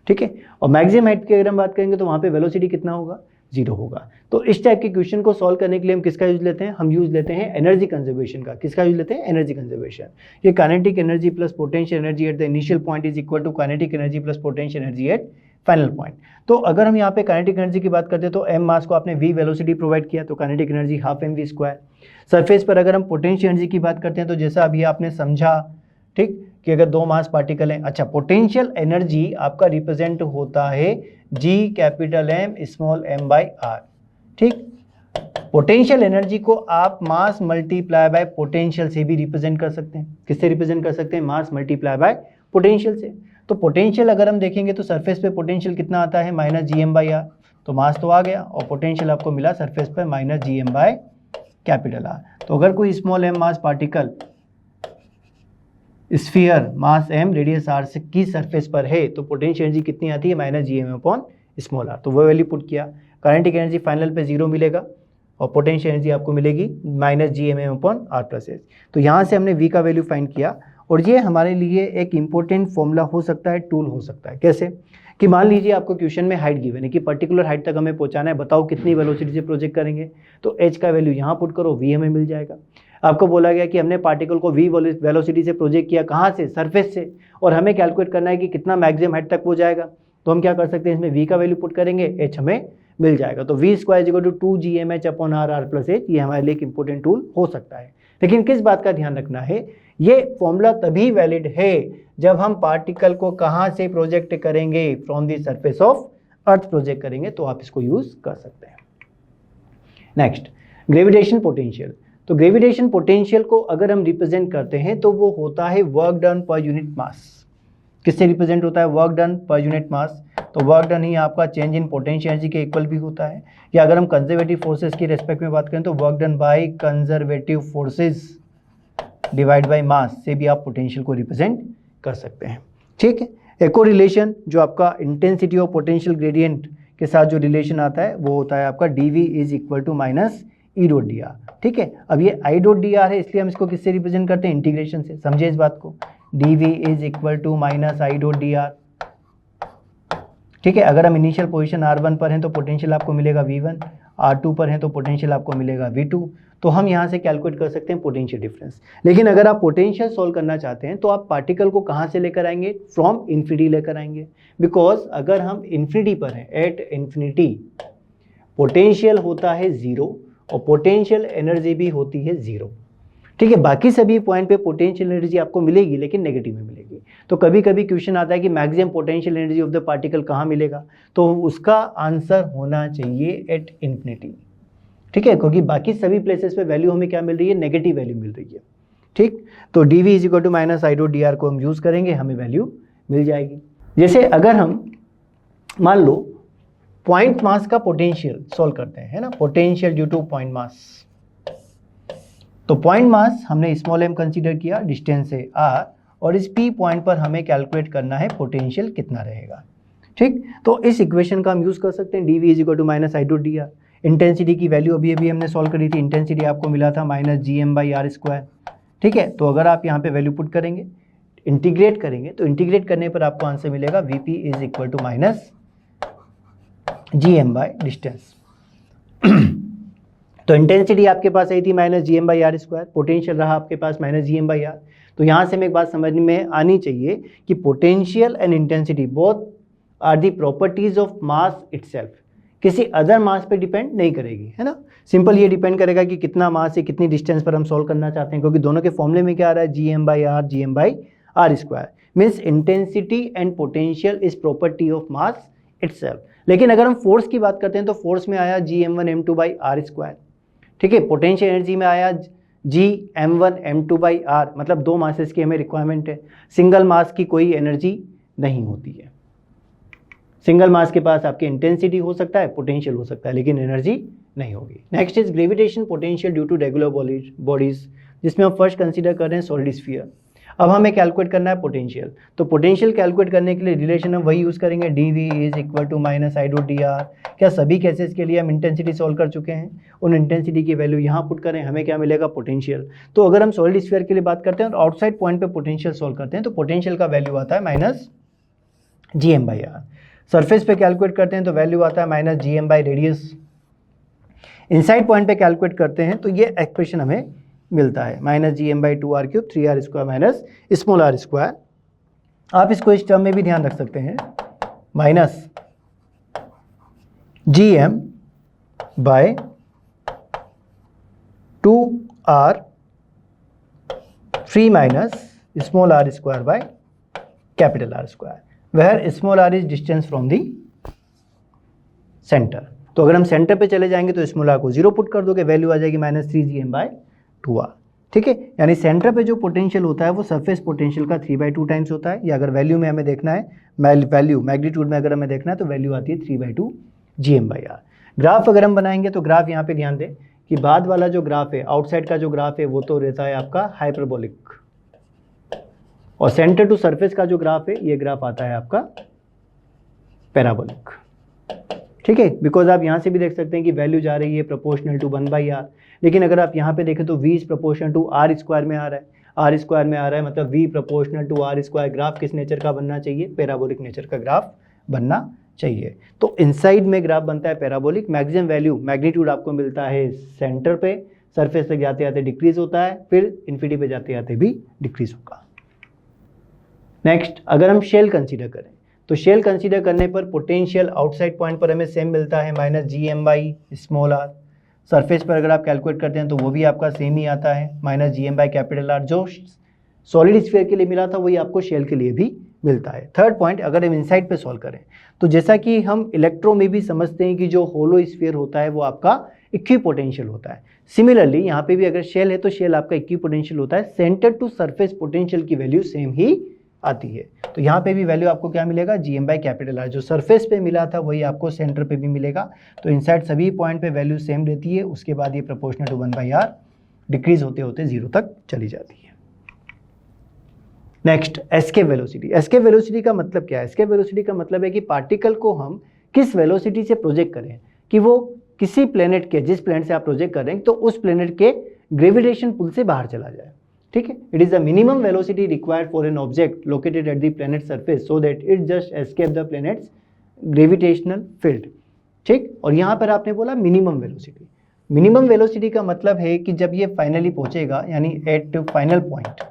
ठीक है। और मैक्सिमम हाइट की अगर हम बात करेंगे तो वहाँ पे वेलोसिटी कितना होगा, जीरो होगा। तो इस टाइप के क्वेश्चन को सॉल्व करने के लिए हम किसका यूज लेते हैं, हम यूज लेते हैं एनर्जी कंजर्वेशन का। किसका यूज लेते हैं, एनर्जी कंजर्वेशन। ये kinetic energy plus potential energy at the initial point is equal to kinetic energy plus potential energy at final point. तो अगर हम यहाँ पे काइनेटिक एनर्जी की बात करते हैं तो m मास को आपने v वेलोसिटी प्रोवाइड किया, तो kinetic energy half mv square. Surface पर अगर हम पोटेंशियल एनर्जी की बात करते हैं तो जैसा अभी आपने समझा, ठीक, कि अगर दो मास पार्टिकल हैं, अच्छा, पोटेंशियल एनर्जी आपका रिप्रेजेंट होता है G capital M small m by r, ठीक। पोटेंशियल एनर्जी को आप मास मल्टीप्लाई बाय पोटेंशियल से भी रिप्रेजेंट कर सकते हैं। किससे रिप्रेजेंट कर सकते हैं, मास मल्टीप्लाई बाय पोटेंशियल से। तो पोटेंशियल अगर हम देखेंगे तो सरफेस पे पोटेंशियल कितना आता है, माइनस GM बाई आर। तो मास तो आ गया और पोटेंशियल आपको मिला सरफेस पे minus GM by capital R. तो अगर कोई small m mass particle sphere mass m radius r से की सरफेस पर है तो पोटेंशियल एनर्जी कितनी आती है, minus GM upon small r। तो वो वैल्यू पुट किया, काइनेटिक एनर्जी फाइनल पे 0 मिलेगा और पोटेंशियल एनर्जी आपको मिलेगी minus GM upon r plus h। तो यहाँ से हमने v का वैल्यू फाइंड किया और ये हमारे लिए एक इंपॉर्टेंट फॉर्मूला हो सकता है, टूल हो सकता है। कैसे कि मान लीजिए आपको क्वेश्चन में हाइट गिवन है कि पर्टिकुलर हाइट तक हमें पहुंचाना है, बताओ कितनी वेलोसिटी से प्रोजेक्ट करेंगे। तो h का वैल्यू यहाँ पुट करो, v हमें मिल जाएगा। आपको बोला गया कि हमने पार्टिकल को v वेलोसिटी से प्रोजेक्ट किया, कहाँ से, सरफेस से, और हमें कैलकुलेट करना है कि कितना मैक्सिमम हाइट तक वो जाएगा। तो हम क्या कर सकते हैं, इसमें v का वैल्यू पुट करेंगे, h हमें मिल जाएगा। तो v square equal to 2gmh upon r plus h, ये हमारे लिए एक इंपॉर्टेंट टूल हो सकता है। लेकिन किस बात का ध्यान रखना है, ये फॉर्मूला तभी वैलिड है जब हम पार्टिकल को कहाँ से प्रोजेक्ट करेंगे, from the surface of earth project करेंगे, तो आप इसको यूज कर सकते हैं। Next, gravitation potential. तो ग्रेविटेशन पोटेंशियल को अगर हम रिप्रेजेंट करते हैं तो वो होता है वर्क डन पर यूनिट मास। किससे रिप्रेजेंट होता है, वर्क डन पर यूनिट मास। तो वर्क डन ही आपका चेंज इन पोटेंशियल एनर्जी के इक्वल भी होता है। या अगर हम कंजर्वेटिव फोर्सेस की रेस्पेक्ट में बात करें तो work done by conservative forces divide by mass से भी आप पोटेंशियल को रिप्रेजेंट कर सकते हैं, ठीक है। एक और रिलेशन जो आपका इंटेंसिटी ऑफ पोटेंशियल ग्रेडियंट के साथ जो रिलेशन आता है वो होता है आपका dv is equal to minus E dot D R, ठीक है। अब ये आई डॉट डी आर है, इसलिए हम इसको किससे रिप्रेजेंट करते हैं, इंटीग्रेशन से। समझे इस बात को, dv is equal to minus I dot D R, ठीक है। अगर हम इनिशियल पोजीशन r1 पर हैं तो पोटेंशियल आपको मिलेगा v1, r2 पर हैं तो पोटेंशियल आपको मिलेगा v2। तो हम यहाँ से कैलकुलेट कर सकते हैं पोटेंशियल डिफरेंस। लेकिन अगर आप पोटेंशियल सॉल्व करना चाहते हैं तो आप पार्टिकल को कहाँ से लेकर आएंगे, फ्रॉम इन्फिनिटी लेकर आएंगे। बिकॉज अगर हम इन्फिनिटी पर हैं, एट इन्फिनिटी पोटेंशियल होता है 0 और पोटेंशियल एनर्जी भी होती है 0, ठीक है। बाकी सभी पॉइंट पे पोटेंशियल एनर्जी आपको मिलेगी लेकिन नेगेटिव में मिलेगी। तो कभी कभी क्वेश्चन आता है कि maximum potential energy of the particle कहाँ मिलेगा, तो उसका आंसर होना चाहिए एट इन्फिनिटी, ठीक है। क्योंकि बाकी सभी प्लेसेस पे वैल्यू हमें क्या मिल रही है, नेगेटिव वैल्यू मिल रही है, ठीक। तो dv is equal to minus I dot D R को हम यूज़ करेंगे, हमें वैल्यू मिल जाएगी। जैसे अगर हम मान लो पॉइंट मास का पोटेंशियल सॉल्व करते हैं, है ना, potential due two point mass. तो पॉइंट मास हमने स्मॉल m कंसीडर किया, डिस्टेंस है r, और इस p पॉइंट पर हमें कैलकुलेट करना है पोटेंशियल कितना रहेगा, ठीक। तो इस इक्वेशन का हम यूज़ कर सकते हैं, dv is equal to minus I dot D R. Intensity की वैल्यू अभी हमने सॉल्व करी थी, इंटेंसिटी आपको मिला था minus GM by are square, ठीक है। तो अगर आप यहाँ पे वैल्यू पुट करेंगे, इंटीग्रेट करेंगे, तो इंटीग्रेट करने पर आपको आंसर मिलेगा Vp is equal to minus GM by distance. तो इंटेंसिटी आपके पास आई थी minus GM by are square, potential रहा आपके पास माइनस GM बाई आर। तो यहाँ से हमें एक बात समझ में आनी चाहिए कि potential and intensity both are the properties of mass itself, किसी अदर मास पे डिपेंड नहीं करेगी, है ना। सिंपल ये डिपेंड करेगा कि कितना मास है, कितनी डिस्टेंस पर हम सॉल्व करना चाहते हैं, क्योंकि दोनों के फॉर्मूले में क्या आ रहा है, GM by R, GM by are square. Means intensity and potential is property of mass itself. लेकिन अगर हम फोर्स की बात करते हैं तो फोर्स में आया Gm1 m2 by are square, ठीक है। पोटेंशियल एनर्जी में आया Gm1 m2 बाई आर, मतलब दो मासेस की हमें रिक्वायरमेंट है। सिंगल मास की कोई एनर्जी नहीं होती है। सिंगल मास के पास आपकी इंटेंसिटी हो सकता है, पोटेंशियल हो सकता है, लेकिन एनर्जी नहीं होगी। Next is gravitation potential due to regular bodies, जिसमें हम फर्स्ट कंसीडर कर रहे हैं सॉलिड स्फीयर। अब हमें कैलकुलेट करना है पोटेंशियल। तो पोटेंशियल कैलकुलेट करने के लिए रिलेशन हम वही यूज़ करेंगे, dv is equal to minus I dot D R. क्या सभी केसेस के लिए हम इंटेंसिटी सॉल्व कर चुके हैं, उन इंटेंसिटी की वैल्यू यहाँ पुट करें, हमें क्या मिलेगा, पोटेंशियल। तो अगर हम सॉलिड स्फीयर के लिए बात करते हैं और आउटसाइड पॉइंट पे पोटेंशियल सॉल्व करते हैं तो पोटेंशियल का वैल्यू आता है minus GM by R. Surface पे कैलकुलेट करते हैं तो वैल्यू आता है minus G M by radius. Inside point पे कैलकुलेट करते हैं तो ये एक्सप्रेशन हमें मिलता है minus G M by 2r³ 3r² minus small r²। आप इसको इस टर्म में भी ध्यान रख सकते हैं, minus G M by 2r³ minus small r² by capital R², where small r is distance from the centre. तो अगर हम सेंटर पे चले जाएंगे तो स्मॉल r को 0 पुट कर दोगे, वैल्यू आ जाएगी माइनस 3gm बाय 2r। ठीक है, यानी सेंटर पे जो पोटेंशियल होता है वो सरफेस पोटेंशियल का 3/2 टाइम्स होता है, या अगर वैल्यू में हमें देखना है, वैल्यू मैग्नीट्यूड में अगर हमें देखना है तो वैल्यू आती है 3/2 gm/r। ग्राफ अगर हम बनाएंगे तो ग्राफ यहाँ पे ध्यान दें कि बाद वाला जो ग्राफ है, आउटसाइड का जो ग्राफ है वो तो रहता है आपका हाइपरबोलिक, और सेंटर टू सरफेस का जो ग्राफ है ये ग्राफ आता है आपका पैराबोलिक। ठीक है, बिकॉज आप यहाँ से भी देख सकते हैं कि वैल्यू जा रही है प्रोपोर्शनल टू 1/r, लेकिन अगर आप यहाँ पे देखें तो v is proportional to r² में आ रहा है, r² में आ रहा है, मतलब v proportional to r²। Graph किस नेचर का बनना चाहिए? पैराबोलिक नेचर का ग्राफ बनना चाहिए। तो इनसाइड में ग्राफ बनता है पैराबोलिक, मैक्सिमम वैल्यू मैग्नीट्यूड आपको मिलता है सेंटर पे, सरफेस तक जाते जाते डिक्रीज होता है, फिर इन्फिनिटी पे जाते जाते भी डिक्रीज होगा। नेक्स्ट, अगर हम शेल कंसीडर करें तो शेल कंसीडर करने पर पोटेंशियल आउटसाइड पॉइंट पर हमें सेम मिलता है minus G M by small r। Surface पर अगर आप कैलकुलेट करते हैं तो वो भी आपका सेम ही आता है minus G M by capital R। जो सॉलिड स्फीयर के लिए मिला था वही आपको शेल के लिए भी मिलता है। थर्ड पॉइंट, अगर हम इनसाइड पे सॉल्व करें तो जैसा कि हम इलेक्ट्रो में भी समझते हैं कि जो होलो स्फीयर होता है वो आपका इक्विपोटेंशियल होता है, सिमिलरली यहाँ पे भी अगर शेल है तो शेल आपका इक्विपोटेंशियल होता है। सेंटर टू सरफेस पोटेंशियल की वैल्यू सेम ही आती है, तो यहाँ पे भी वैल्यू आपको क्या मिलेगा? G M by capital R। जो सरफेस पे मिला था वही आपको सेंटर पे भी मिलेगा। तो इनसाइड सभी पॉइंट पे वैल्यू सेम रहती है, उसके बाद ये प्रोपोर्शनल टू 1/r डिक्रीज होते होते 0 तक चली जाती है। Next, escape velocity. Escape velocity का मतलब क्या है? एस्केप वेलोसिटी का मतलब है कि पार्टिकल को हम किस वेलोसिटी से प्रोजेक्ट करें कि वो किसी प्लेनेट के, जिस प्लेनेट से आप प्रोजेक्ट कर रहे हैं तो उस प्लेनेट के ग्रेविटेशन पुल से बाहर चला जाए। ठीक है, it is the minimum velocity required for an object located at the planet surface so that it just escape the planets gravitational field. ठीक, और यहाँ पर आपने बोला मिनिमम वेलोसिटी। मिनिमम वेलोसिटी का मतलब है कि जब ये फाइनली पहुंचेगा, यानी एट फाइनल पॉइंट,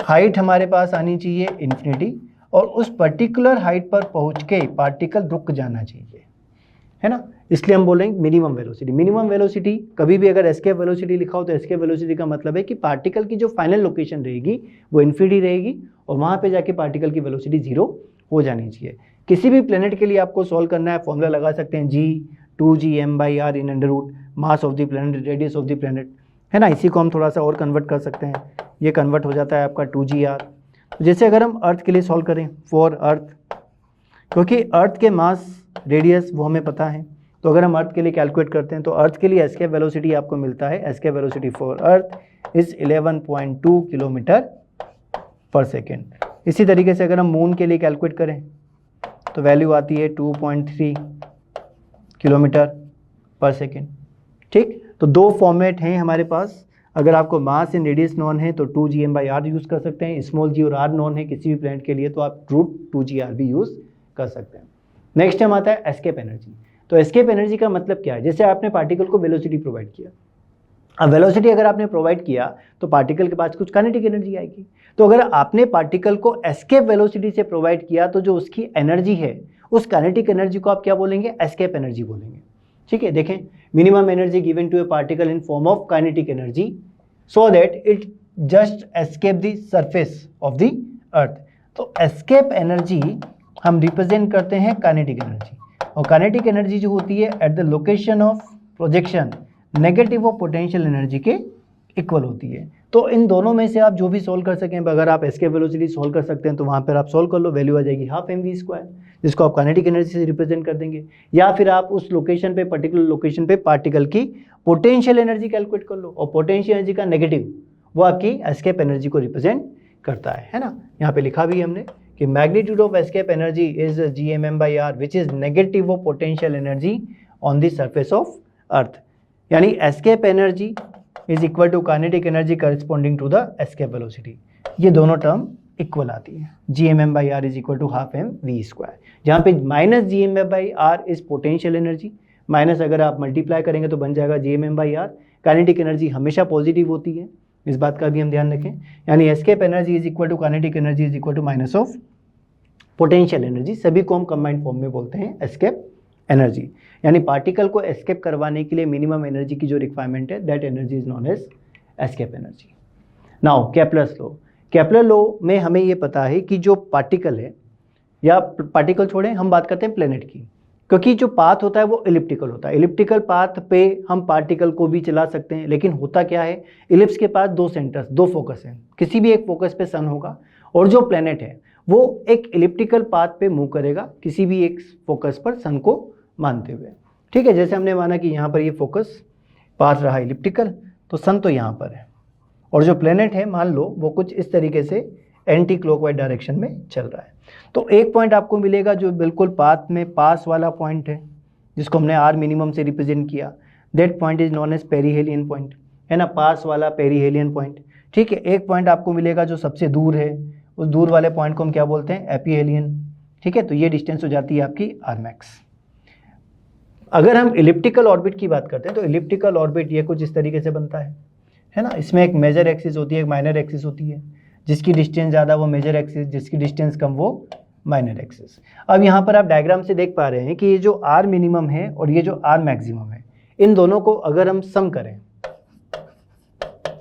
हाइट हमारे पास आनी चाहिए इन्फिनिटी, और उस पर्टिकुलर हाइट पर पहुंच के पार्टिकल रुक जाना चाहिए, है ना। इसलिए हम बोलेंगे मिनिमम वेलोसिटी। मिनिमम वेलोसिटी कभी भी अगर एस्केप वेलोसिटी लिखा हो तो एस्केप वेलोसिटी का मतलब है कि पार्टिकल की जो फाइनल लोकेशन रहेगी वो इन्फिनिटी रहेगी, और वहाँ पे जाके पार्टिकल की वेलोसिटी 0 हो जानी चाहिए। किसी भी प्लेनेट के लिए आपको सॉल्व करना है, फॉर्मूला लगा सकते हैं G2gm/r in under root mass of the planet, radius of the planet, है ना। इसी को हम थोड़ा सा और कन्वर्ट कर सकते हैं, ये कन्वर्ट हो जाता है आपका 2gr। जैसे अगर हम अर्थ के लिए सॉल्व करें, फॉर अर्थ, क्योंकि अर्थ के मास रेडियस वो हमें पता है, तो अगर हम अर्थ के लिए कैलकुलेट करते हैं तो अर्थ के लिए एस्केप वेलोसिटी आपको मिलता है, escape velocity for earth is 11.2 kilometre पर सेकेंड। इसी तरीके से अगर हम मून के लिए कैलकुलेट करें तो वैल्यू आती है 2.3 किलोमीटर पर सेकेंड। ठीक, तो दो फॉर्मेट हैं हमारे पास। अगर आपको मास एंड रेडियस नॉन है तो 2gm/r यूज़ कर सकते हैं, स्मॉल g और r नॉन है किसी भी प्लेनेट के लिए तो आप √2gr भी यूज़ कर सकते हैं। नेक्स्ट टाइम आता है एस्केप एनर्जी। तो एस्केप एनर्जी का मतलब क्या है? जैसे आपने पार्टिकल को वेलोसिटी प्रोवाइड किया, अब वेलोसिटी अगर आपने प्रोवाइड किया तो पार्टिकल के पास कुछ काइनेटिक एनर्जी आएगी। तो अगर आपने पार्टिकल को एस्केप वेलोसिटी से प्रोवाइड किया तो जो उसकी एनर्जी है उस काइनेटिक एनर्जी को आप क्या बोलेंगे? एस्केप एनर्जी बोलेंगे। ठीक है, देखें, minimum energy given to a particle in form of kinetic energy so that it just escape the surface of the earth. तो एस्केप एनर्जी हम रिप्रेजेंट करते हैं काइनेटिक एनर्जी, और काइनेटिक एनर्जी जो होती है at the location of projection negative of potential energy के equal होती है। तो इन दोनों में से आप जो भी सोल्व कर सकें, अगर आप एस्केप वेलोसिटी सोल्व कर सकते हैं तो वहाँ पर आप सोल्व कर लो, वैल्यू आ जाएगी 12 mv², जिसको आप काइनेटिक एनर्जी से रिप्रेजेंट कर देंगे, या फिर आप उस लोकेशन पे, पर्टिकुलर लोकेशन पे पार्टिकल की पोटेंशियल एनर्जी कैलकुलेट कर लो, और पोटेंशियल एनर्जी का नेगेटिव वो आपकी एस्केप एनर्जी को रिप्रेजेंट करता है ना। यहाँ पे लिखा भी हमने कि magnitude of escape energy is gmm/r which is negative of potential energy on the surface of earth, यानी escape energy is equal to kinetic energy corresponding to the escape velocity. ये दोनों टर्म इक्वल आती है, gmm/r is equal to half M we square, जहाँ पे minus gmm/r is potential energy, minus अगर आप multiply करेंगे तो बन जाएगा gmm/r। काइनेटिक एनर्जी हमेशा पॉजिटिव होती है, इस बात का भी हम ध्यान रखें, यानी escape energy is equal to kinetic energy is equal to minus of potential energy, सभी को हम कंबाइंड फॉर्म में बोलते हैं एस्केप एनर्जी। यानी पार्टिकल को एस्केप करवाने के लिए मिनिमम एनर्जी की जो रिक्वायरमेंट है, that energy is known as escape energy. Now Kepler's law, Kepler law में हमें ये पता है कि जो पार्टिकल है, या पार्टिकल छोड़ें, हम बात करते हैं प्लेनेट की, क्योंकि जो पाथ होता है वो इलिप्टिकल होता है। इलिप्टिकल पाथ पे हम पार्टिकल को भी चला सकते हैं, लेकिन होता क्या है, इलिप्स के पास दो सेंटर्स, दो फोकस हैं, किसी भी एक फोकस पे सन होगा, और जो प्लेनेट है वो एक इलिप्टिकल पाथ पे मूव करेगा किसी भी एक फोकस पर सन को मानते हुए। ठीक है, जैसे हमने माना कि यहाँ पर ये फोकस पाथ रहा इलिप्टिकल, तो सन तो यहाँ पर है, और जो प्लेनेट है मान लो वो कुछ इस तरीके से एंटी क्लॉकवाइज डायरेक्शन में चल रहा है। तो एक पॉइंट आपको मिलेगा जो बिल्कुल पाथ में पास वाला पॉइंट है, जिसको हमने आर मिनिमम से रिप्रेजेंट किया, that point is known as perihelion point, है ना, पास वाला पेरीहेलियन पॉइंट। ठीक है, एक पॉइंट आपको मिलेगा जो सबसे दूर है, उस दूर वाले पॉइंट को हम क्या बोलते हैं, एपीहेलियन। ठीक है, तो ये डिस्टेंस हो जाती है आपकी आर मैक्स। अगर हम इलिप्टिकल ऑर्बिट की बात करते हैं तो इलिप्टिकल ऑर्बिट ये कुछ इस तरीके से बनता है ना, इसमें एक मेजर एक्सिस होती है, एक माइनर एक्सिस होती है, जिसकी डिस्टेंस ज़्यादा वो मेजर एक्सिस, जिसकी डिस्टेंस कम वो माइनर एक्सिस। अब यहाँ पर आप डायग्राम से देख पा रहे हैं कि ये जो आर मिनिमम है और ये जो आर मैक्सिमम है, इन दोनों को अगर हम सम करें,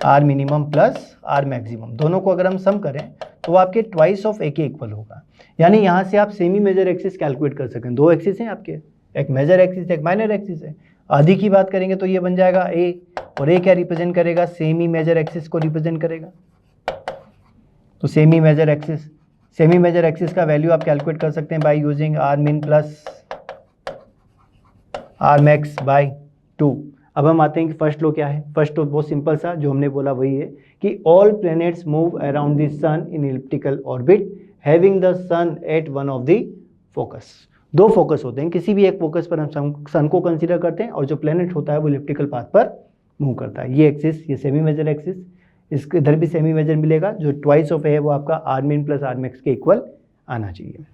r minimum plus r maximum, दोनों को अगर हम सम करें तो वो आपके ट्वाइस ऑफ ए के इक्वल होगा। यानी यहाँ से आप सेमी मेजर एक्सिस कैलकुलेट कर सकें, दो एक्सिस हैं आपके, एक मेजर एक्सिस एक माइनर एक्सिस है। आधी की बात करेंगे तो ये बन जाएगा ए, और ए क्या रिप्रेजेंट करेगा, सेमी मेजर एक्सिस को रिप्रेजेंट करेगा। तो सेमी मेजर एक्सिस का वैल्यू आप कैलकुलेट कर सकते हैं बाय यूजिंग आर मिन प्लस आर मैक्स बाय 2। अब हम आते हैं कि फर्स्ट लॉ क्या है। फर्स्ट लॉ बहुत सिंपल सा, जो हमने बोला वही है कि all planets move around the sun in elliptical orbit having the sun at one of the focus. दो फोकस होते हैं, किसी भी एक फोकस पर हम सन को कंसीडर करते हैं, और जो प्लैनेट होता है वो इलिप्टिकल पाथ पर मूव करता है। ये एक्सिस, ये सेमी मेजर एक्सिस, इसके इधर भी सेमी मेजर मिलेगा, जो ट्वाइस ऑफ है वो आपका आर मिन प्लस आर मैक्स के इक्वल आना चाहिए।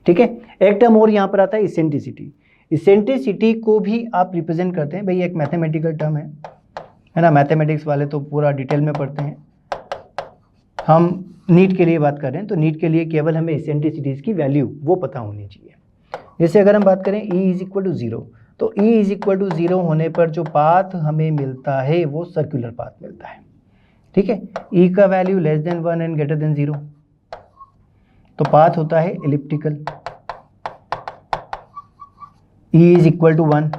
ठीक है, एक टर्म और यहाँ पर आता है इसेंट्रिसिटी। इसेंट्रिसिटी को भी आप रिप्रेजेंट करते हैं, भाई एक मैथमेटिकल टर्म है ना, मैथमेटिक्स वाले तो पूरा डिटेल में पढ़ते हैं, हम नीट के लिए बात कर रहे हैं, तो नीट के लिए केवल हमें इसेंट्रिसिटीज़ की वैल्यू वो पता होनी चाहिए। जैसे अगर हम बात करें E इज इक्वल टू 0, तो E इज इक्वल टू 0 होने पर जो पाथ हमें मिलता है वो सर्कुलर पाथ मिलता है। ठीक है, E का value less than 1 and greater than 0, तो पाथ होता है elliptical. E is equal to 1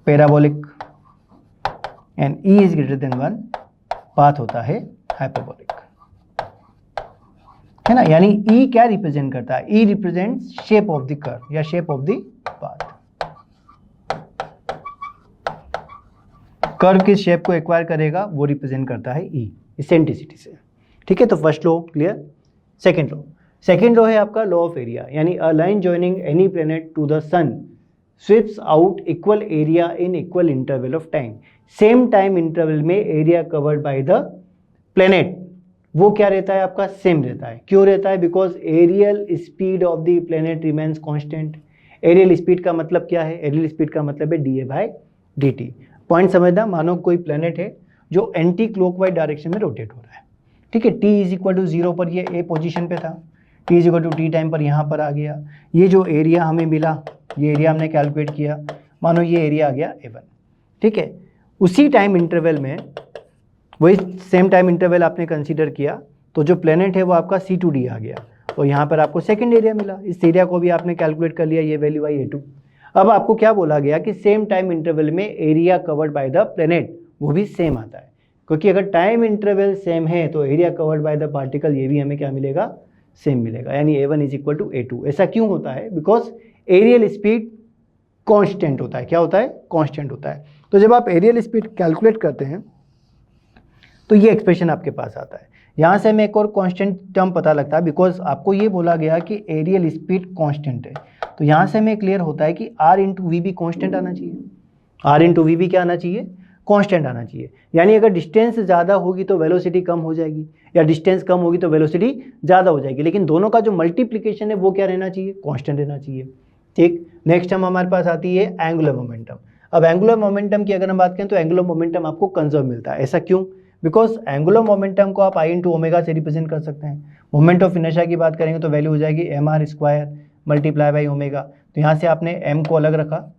parabolic, and E is greater than 1 path होता है हाइपरबोलिक, है ना। यानी E क्या रिप्रेजेंट करता है, E represents shape of the curve या shape of the path. Curve किस शेप को एक्वायर करेगा वो रिप्रेजेंट करता है E इसेंट्रिसिटी से। ठीक है, तो first law clear. Second law है आपका लॉ ऑफ एरिया, यानी a line joining any planet to the sun sweeps out equal area in equal interval of time. Same time interval में area covered by the planet वो क्या रहता है आपका, same रहता है। क्यों रहता है, because areal speed of the planet remains constant. Areal speed का मतलब क्या है, एरियल स्पीड का मतलब है dA/dt। पॉइंट समझना, मानो कोई प्लैनेट है जो एंटी क्लॉकवाइज डायरेक्शन में रोटेट हो रहा है। ठीक है, t इज इक्वल टू 0 पर ये A पोजीशन पे था, t is equal to t time पर यहाँ पर आ गया। ये जो एरिया हमें मिला, ये एरिया हमने कैलकुलेट किया, मानो ये एरिया आ गया A1। ठीक है, उसी टाइम इंटरवल में, वही सेम टाइम इंटरवल आपने कंसीडर किया, तो जो प्लैनेट है वो आपका C2D आ गया, और यहाँ पर आपको सेकंड एरिया मिला। इस एरिया को भी आपने कैलकुलेट कर लिया, ये वैल्यू आई A2। अब आपको क्या बोला गया कि सेम टाइम इंटरवल में area covered by the planet वो भी सेम आता है, क्योंकि अगर टाइम इंटरवल सेम है तो area covered by the particle ये भी हमें क्या मिलेगा, सेम मिलेगा। यानी A1 is equal to A2। ऐसा क्यों होता है, बिकॉज एरियल स्पीड कांस्टेंट होता है। क्या होता है, कांस्टेंट होता है। तो जब आप एरियल स्पीड कैलकुलेट करते हैं तो ये एक्सप्रेशन आपके पास आता है। यहाँ से हमें एक और कांस्टेंट टर्म पता लगता है, बिकॉज आपको ये बोला गया कि एरियल स्पीड कांस्टेंट है, तो यहाँ से हमें क्लियर होता है कि R इंटू वी भी कांस्टेंट आना चाहिए। R इंटू वी भी क्या आना चाहिए, कांस्टेंट आना चाहिए। यानी अगर डिस्टेंस ज़्यादा होगी तो वेलोसिटी कम हो जाएगी, या डिस्टेंस कम होगी तो वेलोसिटी ज़्यादा हो जाएगी, लेकिन दोनों का जो मल्टीप्लिकेशन है वो क्या रहना चाहिए, कांस्टेंट रहना चाहिए। ठीक, नेक्स्ट हम हमारे पास आती है एंगुलर मोमेंटम। अब एंगुलर मोमेंटम की अगर हम बात करें तो एंगुलर मोमेंटम आपको कंजर्व मिलता है। ऐसा क्यों? बिकॉज एंगुलर मोमेंटम को आप आई इंटू ओमेगा से रिप्रेजेंट कर सकते हैं। मोमेंट ऑफ इनर्शिया की बात करेंगे तो वैल्यू हो जाएगी mr² मल्टीप्लाई बाई ओमेगा। तो यहाँ से आपने m को अलग रखा,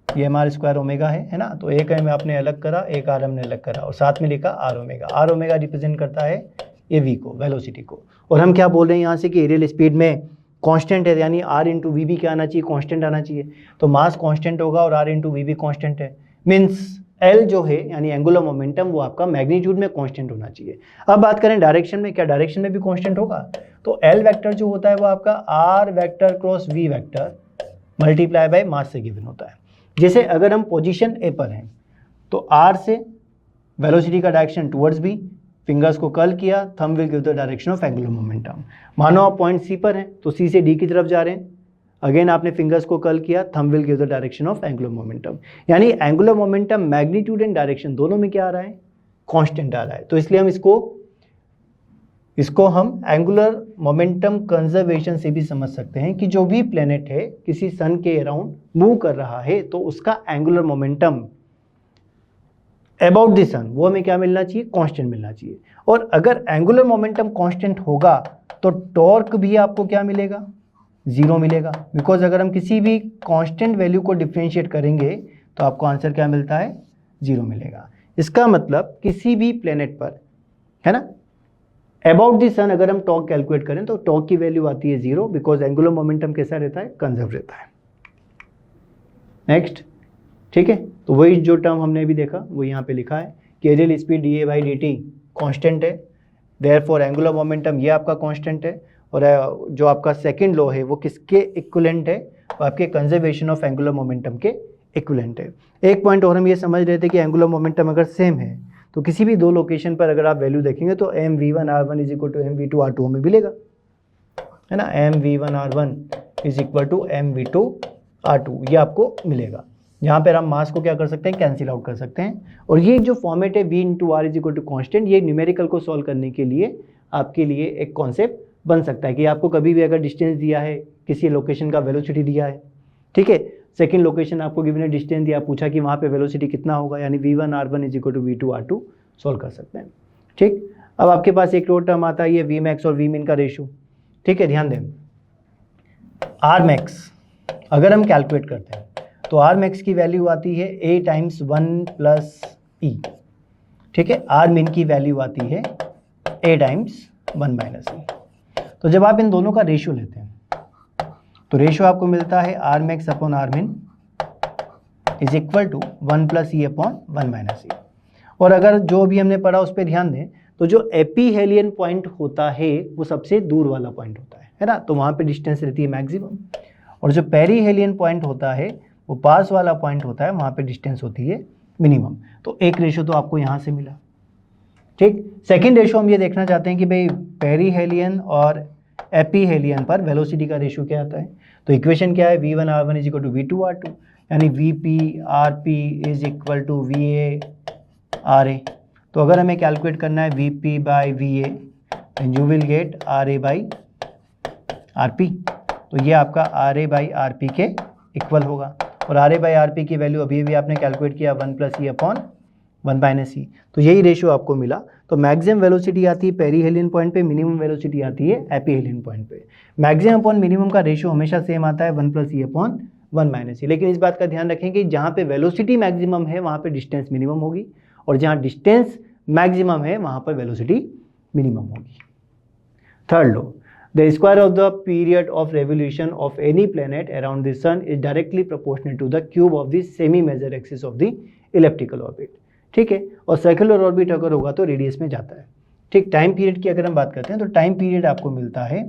ये mr² ओमेगा है ना, तो एक m आपने अलग करा, एक r हमने अलग करा और साथ में लिखा r omega. r omega represent करता है ये v को, वेलोसिटी को। और हम क्या बोल रहे हैं यहाँ से कि एरियल स्पीड में कांस्टेंट है, यानी r इंटू वी बी क्या आना चाहिए, कांस्टेंट आना चाहिए। तो मास कांस्टेंट होगा और r into v be constant है, मीन्स L जो है यानी एंगुलर मोमेंटम वो आपका मैग्नीट्यूड में कांस्टेंट होना चाहिए। अब बात करें डायरेक्शन में, क्या डायरेक्शन में भी कांस्टेंट होगा? तो L वेक्टर जो होता है वो आपका R vector cross V vector multiply by mass से गिवन होता है। जैसे अगर हम पोजीशन A पर हैं तो R से वेलोसिटी का डायरेक्शन टुवर्ड्स B, फिंगर्स को कर्ल किया, thumb will give the direction of angular momentum. मानो आप पॉइंट C पर हैं तो C से D की तरफ जा रहे हैं, अगेन आपने फिंगर्स को कर्ल किया, thumb will give the direction of angular momentum. यानी angular momentum magnitude and direction दोनों में क्या आ रहा है, कांस्टेंट आ रहा है। तो इसलिए हम इसको हम एंगुलर मोमेंटम कंजर्वेशन से भी समझ सकते हैं कि जो भी प्लेनेट है किसी सन के अराउंड मूव कर रहा है तो उसका एंगुलर मोमेंटम अबाउट द सन वो हमें क्या मिलना चाहिए, कांस्टेंट मिलना चाहिए। और अगर एंगुलर मोमेंटम कांस्टेंट होगा तो टॉर्क भी आपको क्या मिलेगा, जीरो मिलेगा। बिकॉज अगर हम किसी भी कांस्टेंट वैल्यू को डिफरेंशिएट करेंगे तो आपको आंसर क्या मिलता है, जीरो मिलेगा। इसका मतलब किसी भी प्लेनेट पर, है ना, अबाउट द सन अगर हम टॉर्क कैलकुलेट करें तो टॉर्क की वैल्यू आती है जीरो, बिकॉज एंगुलर मोमेंटम कैसा रहता है, कंजर्व रहता है। नेक्स्ट, ठीक है, तो वही जो टर्म हमने अभी देखा वो यहाँ पे लिखा है कि एरियल स्पीड dA/dt कांस्टेंट है, देयरफॉर एंगुलर मोमेंटम ये आपका कांस्टेंट है, और जो आपका सेकंड लॉ है वो किसके इक्विवेलेंट है, वो आपके कंजर्वेशन ऑफ एंगुलर मोमेंटम के इक्विवेलेंट है। एक पॉइंट और हम ये समझ रहे थे कि एंगुलर मोमेंटम अगर सेम है तो किसी भी दो लोकेशन पर अगर आप वैल्यू देखेंगे तो mv1r1 is equal to mv2r2 हमें मिलेगा, है ना, mv1r1 is equal to mv2r2 ये आपको मिलेगा। यहाँ पर हम मास को क्या कर सकते हैं, कैंसिल आउट कर सकते हैं। और ये जो फॉर्मेट है v into r is equal to constant, ये न्यूमेरिकल को सॉल्व करने के लिए आपके लिए एक कॉन्सेप्ट बन सकता है कि आपको कभी भी अगर डिस्टेंस दिया है, किसी लोकेशन का वेलोसिटी दिया है, ठीक है, सेकंड लोकेशन आपको गिवन है, डिस्टेंस दिया, पूछा कि वहाँ पे वेलोसिटी कितना होगा, यानी v1r1 is equal to v2r2 solve कर सकते हैं। ठीक, अब आपके पास एक और टर्म आता है ये vmax और vmin का रेशो। ठीक है, ध्यान दें, rmax अगर हम कैलकुलेट करते हैं तो rmax की वैल्यू आती है a टाइम्स 1 प्लस e। ठीक है, rmin की वैल्यू आती है a टाइम्स 1 माइनस e। तो जब आप इन दोनों का रेशियो लेते हैं तो रेशियो आपको मिलता है rmax upon rmin is equal to 1 plus E upon 1 minus E. और अगर जो भी हमने पढ़ा उस पर ध्यान दें तो जो एपीहेलियन पॉइंट होता है वो सबसे दूर वाला पॉइंट होता है ना, तो वहाँ पे डिस्टेंस रहती है मैक्सिमम। और जो पेरीहेलियन पॉइंट होता है वो पास वाला पॉइंट होता है, वहाँ पे डिस्टेंस होती है मिनिमम। तो एक रेशियो तो आपको यहाँ से मिला। ठीक, सेकेंड रेशियो हम ये देखना चाहते हैं कि भाई पेरीहेलियन और एपीहेलियन पर वेलोसिटी का रेशियो क्या आता है। तो इक्वेशन क्या है, v1r1 is equal to v2r2, यानी vp/rp is equal to va/ra। तो अगर हमें कैलकुलेट करना है vp/va and you will gate ra/rp। तो ये आपका ra/rp के इक्वल होगा। और ra/rp की वैल्यू अभी भी आपने कैलकुलेट किया 1 प्लस ई अपॉन 1 माइनस ई। तो यही रेशियो आपको मिला। तो मैक्सिमम वेलोसिटी आती है पेरीहेलियन पॉइंट पे, मिनिमम वेलोसिटी आती है एपीहेलियन पॉइंट पे। मैक्सिमम अपॉन मिनिमम का रेशियो हमेशा सेम आता है 1 प्लस ई अपॉन 1 माइनस ई। लेकिन इस बात का ध्यान रखें कि जहाँ पे वेलोसिटी मैक्सिमम है वहाँ पे डिस्टेंस मिनिमम होगी, और जहाँ डिस्टेंस मैक्सिमम है वहाँ पर वेलोसिटी मिनिमम होगी। Third law, the square of the period of revolution of any planet around the sun is directly proportional to the cube of the semi major axis of the elliptical orbit. ठीक है, और circular orbit अगर होगा तो radius में जाता है। ठीक, टाइम पीरियड की अगर हम बात करते हैं तो टाइम पीरियड आपको मिलता है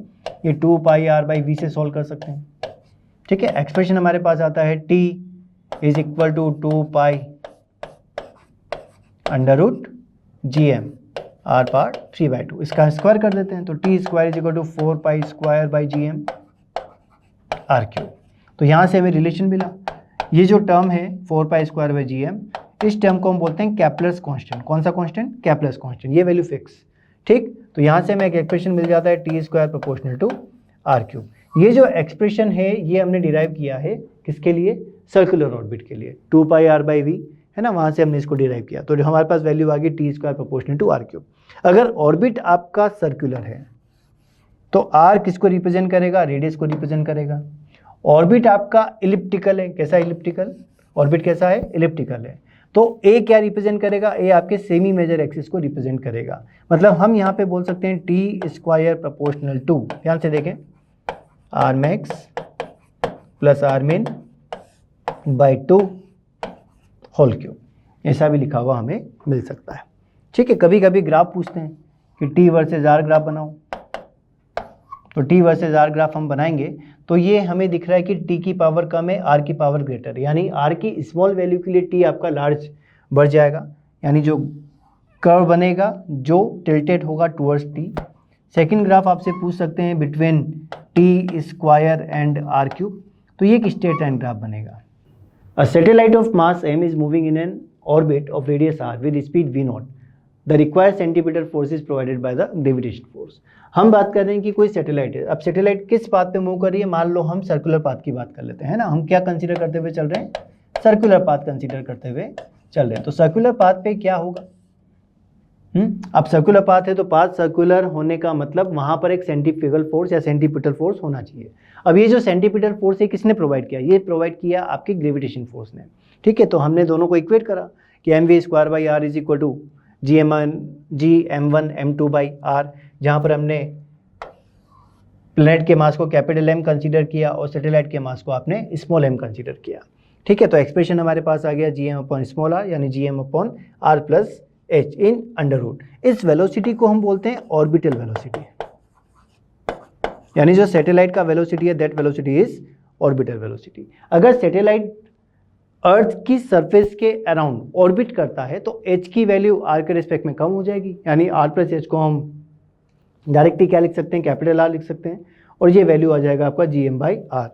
ये 2πr/v से सॉल्व कर सकते हैं। ठीक है, एक्सप्रेशन हमारे पास आता है t is equal to 2π √gm r part 3/2। इसका स्क्वायर कर देते हैं तो t square is equal to 4π²/gm r3। तो यहाँ से हमें रिलेशन मिला, ये जो टर्म है 4π²/gm इस टर्म को हम बोलते हैं कैप्लर्स कांस्टेंट। कौन सा कांस्टेंट? Kepler's constant. ये वैल्यू फिक्स, ठीक। तो यहाँ से हमें एक एक्सप्रेशन मिल जाता है T square proportional to are cube. ये जो एक्सप्रेशन है ये हमने डिराइव किया है किसके लिए? सर्कुलर ऑर्बिट के लिए, 2 पाई आर बाई वी, है ना, वहाँ से हमने इसको डिराइव किया। तो हमारे पास वैल्यू आ गई T square proportional to are cube. अगर ऑर्बिट आपका सर्कुलर है तो आर किसको रिप्रेजेंट करेगा? रेडियस को रिप्रेजेंट करेगा। ऑर्बिट आपका इलिप्टिकल है, कैसा इलिप्टिकल? ऑर्बिट कैसा है? इलिप्टिकल है। तो ए क्या रिप्रेजेंट करेगा? ए आपके सेमी मेजर एक्सिस को रिप्रेजेंट करेगा। मतलब हम यहाँ पे बोल सकते हैं टी स्क्वायर प्रोपोर्शनल टू, ध्यान से देखें, r max plus r min by 2 whole cube, ऐसा भी लिखा हुआ हमें मिल सकता है, ठीक है। कभी कभी ग्राफ पूछते हैं कि टी वर्सेज आर ग्राफ बनाओ, तो टी वर्सेज आर ग्राफ हम बनाएंगे तो ये हमें दिख रहा है कि टी की पावर कम है, आर की पावर ग्रेटर, यानी आर की स्मॉल वैल्यू के लिए टी आपका लार्ज बढ़ जाएगा, यानी जो कर्व बनेगा जो टिल्टेड होगा टुवर्ड्स टी। सेकंड ग्राफ आपसे पूछ सकते हैं between T square and r cube, तो ये एक स्ट्रेट लाइन ग्राफ बनेगा। A satellite of mass m is moving in an orbit of radius r with speed v0. The required centripetal force is provided by the gravitation force. हम बात कर रहे हैं कि कोई सैटेलाइट है। अब सैटेलाइट किस पाथ पे मूव कर रही है? मान लो हम सर्कुलर पाथ की बात कर लेते हैं, है ना। हम क्या कंसीडर करते हुए चल रहे हैं? सर्कुलर पाथ कंसीडर करते हुए चल रहे हैं। तो सर्कुलर पाथ पे क्या होगा? अब सर्कुलर पाथ है तो पाथ सर्कुलर होने का मतलब वहां पर एक सेंट्रीफ्यूगल फोर्स या सेंट्रीपिटल फोर्स होना चाहिए। अब ये जो सेंट्रीपिटल फोर्स है किसने प्रोवाइड किया? ये प्रोवाइड किया आपकी ग्रेविटेशन फोर्स ने, ठीक है। तो हमने दोनों को इक्वेट करा कि m we square by r is equal to G m one m two by r, जहाँ पर हमने प्लैनेट के मास को कैपिटल एम कंसीडर किया और सैटेलाइट के मास को आपने स्मॉल एम कंसीडर किया, ठीक है। तो एक्सप्रेशन हमारे पास आ गया G M upon small R, यानी G M upon R plus H in under root. इस वेलोसिटी को हम बोलते हैं ऑर्बिटल वेलोसिटी, यानी जो सैटेलाइट का वेलोसिटी है that velocity is orbital velocity. अगर सैटेलाइट अर्थ की सरफेस के अराउंड ऑर्बिट करता है तो एच की वैल्यू आर के रिस्पेक्ट में कम हो जाएगी, यानी आर प्लस एच को हम डायरेक्टली क्या लिख सकते हैं? कैपिटल आर लिख सकते हैं, और ये वैल्यू आ जाएगा आपका जी एम बाई आर,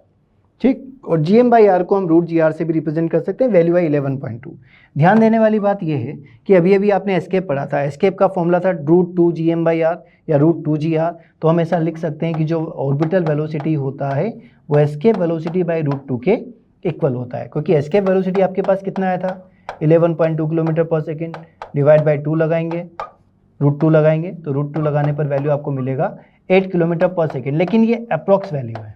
ठीक। और जी एम बाई आर को हम रूट जी आर से भी रिप्रेजेंट कर सकते हैं, वैल्यू है 11.2। ध्यान देने वाली बात यह है कि अभी अभी आपने एस्केप पढ़ा था, एस्केप का फॉर्मूला था root 2 G M by r या रूट 2 जी आर। तो हम ऐसा लिख सकते हैं कि जो ऑर्बिटल वेलोसिटी होता है वो एस्केप वेलोसिटी बाई रूट 2 के इक्वल होता है, क्योंकि एस्केप वेलोसिटी आपके पास कितना आया था? 11.2 किलोमीटर पर सेकेंड, डिवाइड बाई 2 लगाएंगे, रूट 2 लगाएंगे, तो रूट 2 लगाने पर वैल्यू आपको मिलेगा 8 किलोमीटर पर सेकेंड। लेकिन ये अप्रॉक्स वैल्यू है,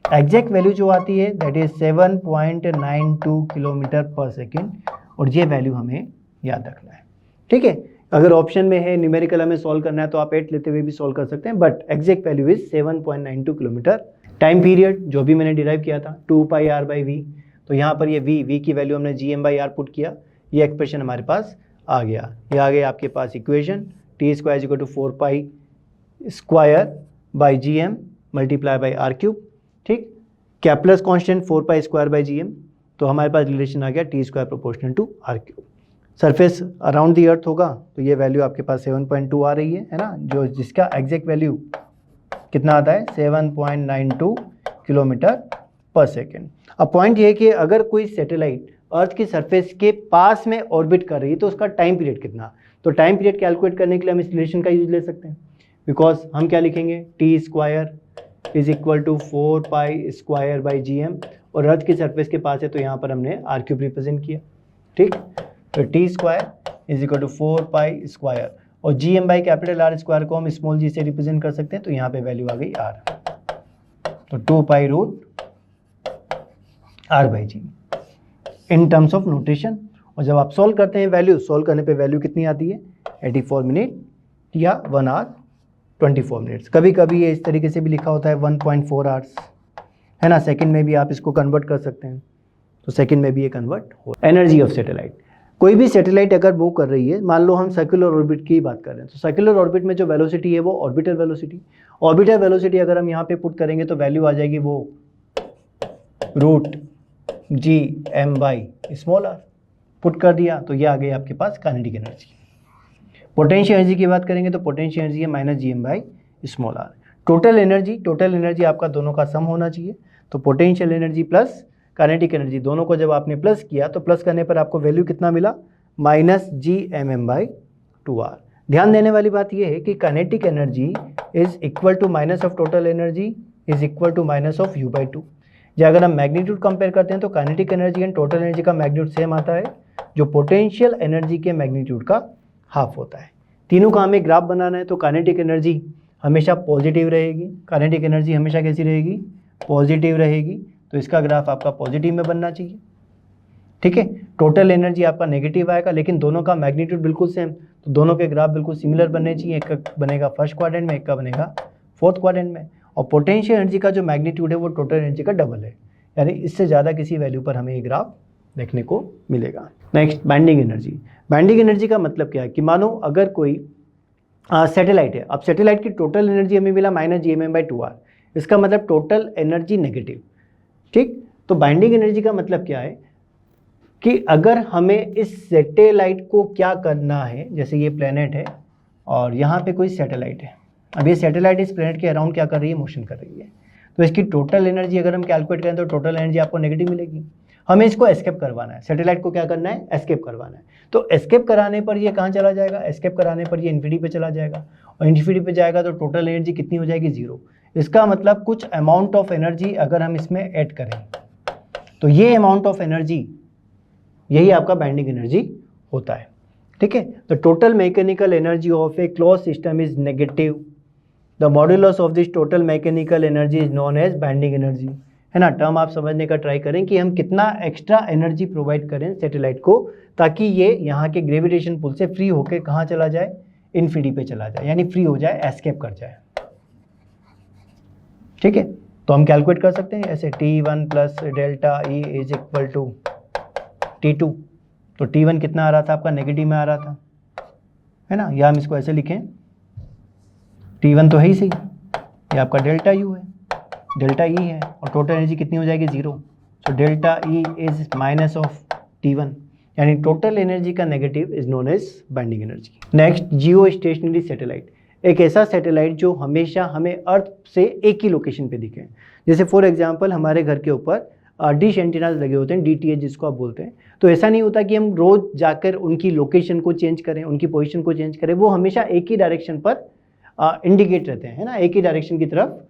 एग्जैक्ट वैल्यू जो आती है दैट इज 7.92 किलोमीटर पर सेकेंड, और ये वैल्यू हमें याद रखना है, ठीक है। अगर ऑप्शन में है न्यूमेरिकल हमें सॉल्व करना है तो आप 8 लेते हुए भी सॉल्व कर सकते हैं, but exact value is 7.92 kilometre. Time period जो भी मैंने डिराइव किया था 2 पाई आर बाई वी, तो यहाँ पर ये वी की वैल्यू हमने G M by r put किया, ये एक्सप्रेशन हमारे पास आ गया। ये आ गया आपके पास equation T square equal to 4 pi square by G M multiply by R cube, ठीक। Kepler's constant 4 pi square by G M, तो हमारे पास रिलेशन आ गया T square proportional to are cube. Surface around the earth होगा तो ये value आपके पास 7.2 आ रही है ना, जो जिसका एग्जैक्ट वैल्यू कितना आता है? 7.92 किलोमीटर पर सेकेंड। अब पॉइंट ये है कि अगर कोई सैटेलाइट अर्थ की सरफेस के पास में ऑर्बिट कर रही है तो उसका टाइम पीरियड कितना? तो टाइम पीरियड कैलकुलेट करने के लिए हम इस रिलेशन का यूज ले सकते हैं, बिकॉज हम क्या लिखेंगे? T square is equal to 4 pi square by G M, और अर्थ की सरफेस के पास है तो यहाँ पर हमने आर क्यूब रिप्रेजेंट किया, ठीक। तो T square is equal to 4 pi square, और G M by capital R square को हम स्मॉल जी से रिप्रेजेंट कर सकते हैं, तो यहाँ पे वैल्यू आ गई आर, तो 2 pi root r by G in terms of notation. और जब आप सॉल्व करते हैं वैल्यू, सॉल्व करने पे वैल्यू कितनी आती है? 84 मिनट या 1 आवर 24 मिनट्स। कभी कभी ये इस तरीके से भी लिखा होता है 1.4 आवर्स, है ना। सेकंड में भी आप इसको कन्वर्ट कर सकते हैं, तो सेकंड में भी ये कन्वर्ट हो। एनर्जी ऑफ सैटेलाइट, कोई भी सैटेलाइट अगर मूव कर रही है, मान लो हम सर्कुलर ऑर्बिट की बात कर रहे हैं, तो सर्कुलर ऑर्बिट में जो वेलोसिटी है वो ऑर्बिटल वेलोसिटी। ऑर्बिटल वेलोसिटी अगर हम यहाँ पे पुट करेंगे तो वैल्यू आ जाएगी वो root G M by small r, put कर दिया तो ये आ गई आपके पास काइनेटिक एनर्जी। पोटेंशियल एनर्जी की बात करेंगे तो पोटेंशियल एनर्जी है minus G M by small r. Total energy आपका दोनों का सम होना चाहिए, तो potential energy plus kinetic energy, दोनों को जब आपने प्लस किया तो प्लस करने पर आपको वैल्यू कितना मिला, -gmm/2r। ध्यान देने वाली बात यह है कि kinetic energy is equal to minus of total energy is equal to minus of u/2। या अगर हम मैग्नीट्यूड कंपेयर करते हैं तो kinetic energy and total energy का मैग्नीट्यूड सेम आता है, जो पोटेंशियल एनर्जी के मैग्नीट्यूड का हाफ होता है। तीनों का हमें ग्राफ बनाना है, तो काइनेटिक एनर्जी हमेशा पॉजिटिव रहेगी, काइनेटिक एनर्जी हमेशा कैसी रहेगी, पॉजिटिव रहेगी, तो इसका ग्राफ आपका पॉजिटिव में बनना चाहिए। ठीक है, टोटल एनर्जी आपका नेगेटिव आएगा, लेकिन दोनों का मैग्नीट्यूड बिल्कुल सेम, तो दोनों के ग्राफ बिल्कुल सिमिलर बनने चाहिए। एक का बनेगा फर्स्ट क्वाड्रेंट में, एक का बनेगा फोर्थ क्वाड्रेंट में। और पोटेंशियल एनर्जी का जो मैग्नीट्यूड है वो टोटल एनर्जी का डबल है, यानी इससे ज़्यादा किसी वैल्यू पर हमें ये ग्राफ देखने को मिलेगा। Next, binding energy. Binding energy का मतलब क्या है कि मानो अगर कोई सैटेलाइट है, अब सैटेलाइट की टोटल एनर्जी हमें मिला -gmm/2r, इसका मतलब टोटल एनर्जी नेगेटिव। ठीक, तो बाइंडिंग एनर्जी का मतलब क्या है कि अगर हमें इस सैटेलाइट को क्या करना है, जैसे ये प्लेनेट है और यहाँ पे कोई सैटेलाइट है, अब ये सैटेलाइट इस प्लेनेट के अराउंड क्या कर रही है, मोशन कर रही है, तो इसकी टोटल एनर्जी अगर हम कैलकुलेट करें तो टोटल एनर्जी आपको नेगेटिव मिलेगी। हमें इसको एस्केप करवाना है, सैटेलाइट को क्या करना है, एस्केप करवाना है। तो एस्केप कराने पर ये कहाँ चला जाएगा, एस्केप कराने पर ये इन्फिनिटी पे चला जाएगा, और इन्फिनिटी पे जाएगा तो टोटल एनर्जी कितनी हो जाएगी, 0। इसका मतलब कुछ अमाउंट ऑफ एनर्जी अगर हम इसमें ऐड करें तो ये अमाउंट ऑफ एनर्जी, यही आपका बाइंडिंग एनर्जी होता है। ठीक है, तो total mechanical energy of a close system is negative, the modulus of this total mechanical energy is known as binding energy. है ना, टर्म आप समझने का ट्राई करें कि हम कितना एक्स्ट्रा एनर्जी प्रोवाइड करें सैटेलाइट को, ताकि ये यहाँ के ग्रेविटेशन पुल से फ्री होकर कहाँ चला जाए, इन्फिनिटी पे चला जाए, यानी फ्री हो जाए, एस्केप कर जाए। ठीक है, तो हम कैलकुलेट कर सकते हैं ऐसे, T1 + delta E is equal to T2। तो T1 कितना आ रहा था आपका, नेगेटिव में आ रहा था, है ना, या हम इसको ऐसे लिखें, T1 तो है ही सही, ये आपका डेल्टा U है, डेल्टा E है, और टोटल एनर्जी कितनी हो जाएगी, 0। So delta E is minus of T1, यानी टोटल एनर्जी का negative is known as binding energy. Next, geostationary satellite, एक ऐसा सैटेलाइट जो हमेशा हमें अर्थ से एक ही लोकेशन पे दिखे। जैसे फॉर एग्जांपल हमारे घर के ऊपर डिश एंटीनाज लगे होते हैं, DTH जिसको आप बोलते हैं, तो ऐसा नहीं होता कि हम रोज़ जाकर उनकी लोकेशन को चेंज करें, उनकी पोजीशन को चेंज करें, वो हमेशा एक ही डायरेक्शन पर इंडिकेट रहते हैं, है ना, एक ही डायरेक्शन की तरफ